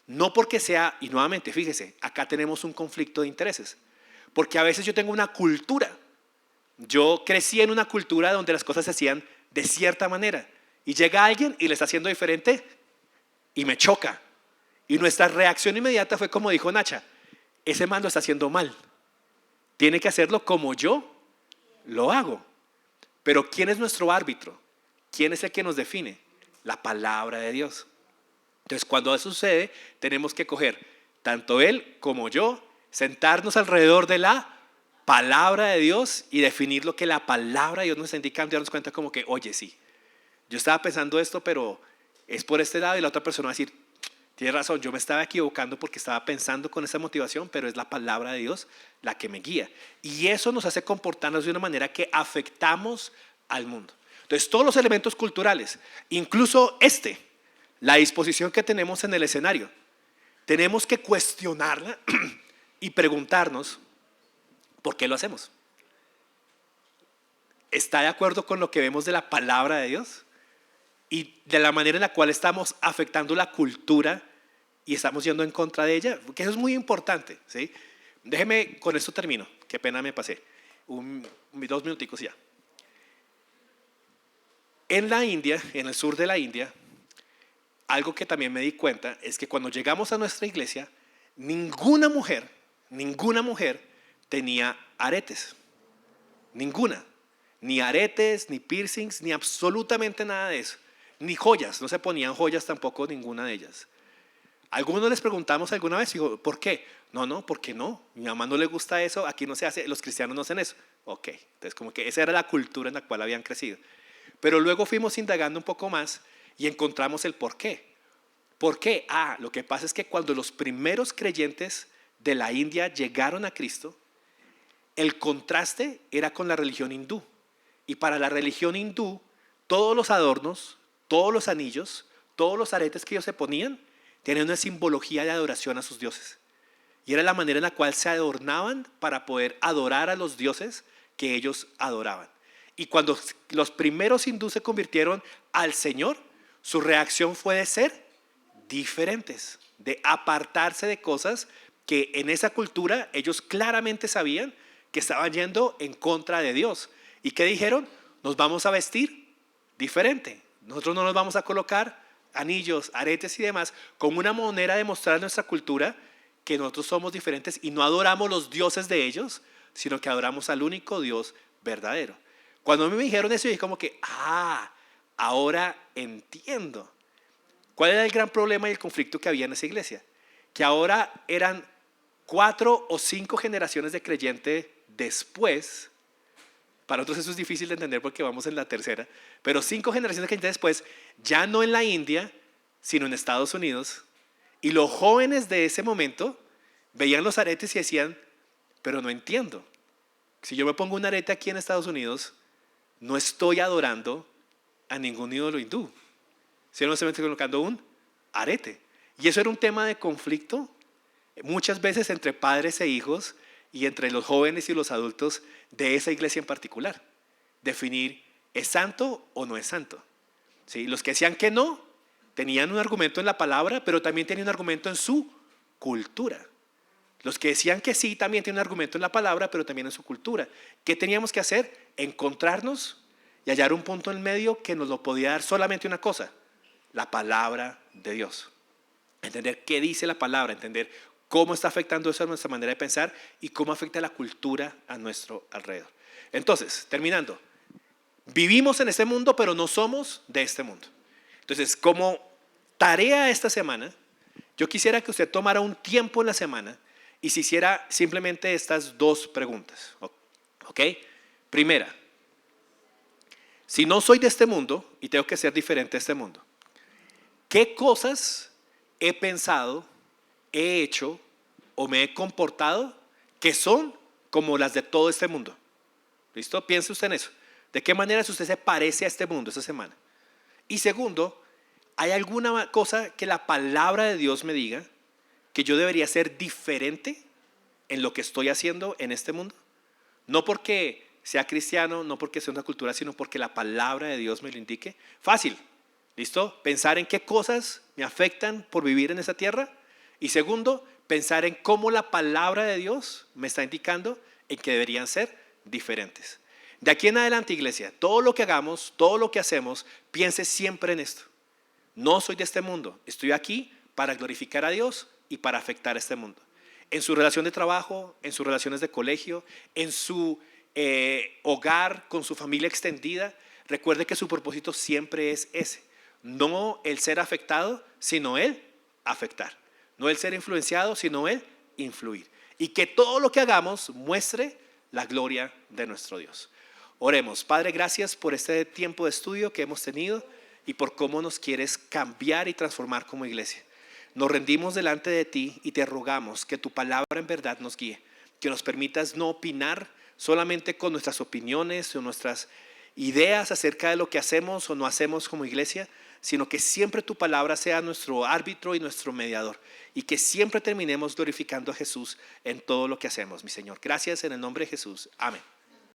S1: No porque sea, y nuevamente fíjese, acá tenemos un conflicto de intereses, porque a veces yo tengo una cultura. Yo crecí en una cultura donde las cosas se hacían de cierta manera, y llega alguien y le está haciendo diferente y me choca. Y nuestra reacción inmediata fue como dijo Nacha, ese man lo está haciendo mal. Tiene que hacerlo como yo lo hago. Pero ¿quién es nuestro árbitro? ¿Quién es el que nos define? La palabra de Dios. Entonces, cuando eso sucede, tenemos que coger, tanto él como yo, sentarnos alrededor de la palabra de Dios y definir lo que la palabra de Dios nos está indicando y darnos cuenta como que, oye, sí, yo estaba pensando esto, pero es por este lado, y la otra persona va a decir, tienes razón, yo me estaba equivocando porque estaba pensando con esa motivación, pero es la palabra de Dios la que me guía. Y eso nos hace comportarnos de una manera que afectamos al mundo. Entonces, todos los elementos culturales, incluso la disposición que tenemos en el escenario, tenemos que cuestionarla y preguntarnos por qué lo hacemos. ¿Está de acuerdo con lo que vemos de la palabra de Dios? Y de la manera en la cual estamos afectando la cultura y estamos yendo en contra de ella, porque eso es muy importante, ¿sí? Déjeme, con esto termino, qué pena me pasé, 2 minuticos ya. En la India, en el sur de la India, algo que también me di cuenta es que cuando llegamos a nuestra iglesia, ninguna mujer tenía aretes, ninguna, ni aretes, ni piercings, ni absolutamente nada de eso. Ni joyas, no se ponían joyas tampoco ninguna de ellas. Algunos les preguntamos alguna vez, digo, ¿por qué? No, ¿por qué no? Mi mamá no le gusta eso, aquí no se hace, los cristianos no hacen eso. Ok, entonces como que esa era la cultura en la cual habían crecido. Pero luego fuimos indagando un poco más y encontramos el por qué. ¿Por qué? Lo que pasa es que cuando los primeros creyentes de la India llegaron a Cristo, el contraste era con la religión hindú. Y para la religión hindú, todos los adornos, todos los anillos, todos los aretes que ellos se ponían, tenían una simbología de adoración a sus dioses. Y era la manera en la cual se adornaban para poder adorar a los dioses que ellos adoraban. Y cuando los primeros hindúes se convirtieron al Señor, su reacción fue de ser diferentes, de apartarse de cosas que en esa cultura ellos claramente sabían que estaban yendo en contra de Dios. ¿Y qué dijeron? Nos vamos a vestir diferente. Nosotros no nos vamos a colocar anillos, aretes y demás como una manera de mostrar a nuestra cultura que nosotros somos diferentes y no adoramos los dioses de ellos, sino que adoramos al único Dios verdadero. Cuando a mí me dijeron eso, yo dije como que, ahora entiendo. ¿Cuál era el gran problema y el conflicto que había en esa iglesia? Que ahora eran 4 o 5 generaciones de creyente después. Para nosotros eso es difícil de entender porque vamos en la tercera, pero 5 generaciones de creyentes después, ya no en la India, sino en Estados Unidos, y los jóvenes de ese momento veían los aretes y decían, pero no entiendo, si yo me pongo un arete aquí en Estados Unidos, no estoy adorando a ningún ídolo hindú, sino no se me estoy colocando un arete. Y eso era un tema de conflicto muchas veces entre padres e hijos y entre los jóvenes y los adultos de esa iglesia en particular. Definir, ¿es santo o no es santo? ¿Sí? Los que decían que no, tenían un argumento en la palabra, pero también tenían un argumento en su cultura. Los que decían que sí, también tienen un argumento en la palabra, pero también en su cultura. ¿Qué teníamos que hacer? Encontrarnos y hallar un punto en medio que nos lo podía dar solamente una cosa, la palabra de Dios. Entender qué dice la palabra, entender cómo está afectando eso a nuestra manera de pensar y cómo afecta la cultura a nuestro alrededor. Entonces, terminando, vivimos en este mundo, pero no somos de este mundo. Entonces, como tarea esta semana, yo quisiera que usted tomara un tiempo en la semana y se hiciera simplemente estas 2 preguntas. ¿Ok? Primera, si no soy de este mundo y tengo que ser diferente a este mundo, ¿Qué cosas he pensado, he hecho o me he comportado que son como las de todo este mundo? ¿Listo? Piense usted en eso. ¿De qué manera usted se parece a este mundo esta semana? Y segundo, ¿hay alguna cosa que la palabra de Dios me diga que yo debería ser diferente en lo que estoy haciendo en este mundo? No porque sea cristiano, no porque sea una cultura, sino porque la palabra de Dios me lo indique. Fácil, ¿listo? Pensar en qué cosas me afectan por vivir en esta tierra. Y segundo, pensar en cómo la palabra de Dios me está indicando en que deberían ser diferentes. De aquí en adelante, iglesia, todo lo que hagamos, todo lo que hacemos, piense siempre en esto. No soy de este mundo, estoy aquí para glorificar a Dios y para afectar a este mundo. En su relación de trabajo, en sus relaciones de colegio, en su hogar, con su familia extendida, recuerde que su propósito siempre es ese. No el ser afectado, sino el afectar. No el ser influenciado, sino el influir. Y que todo lo que hagamos muestre la gloria de nuestro Dios. Oremos. Padre, gracias por este tiempo de estudio que hemos tenido y por cómo nos quieres cambiar y transformar como iglesia. Nos rendimos delante de ti y te rogamos que tu palabra en verdad nos guíe, que nos permitas no opinar solamente con nuestras opiniones o nuestras ideas acerca de lo que hacemos o no hacemos como iglesia, sino que siempre tu palabra sea nuestro árbitro y nuestro mediador, y que siempre terminemos glorificando a Jesús en todo lo que hacemos, mi Señor. Gracias en el nombre de Jesús. Amén.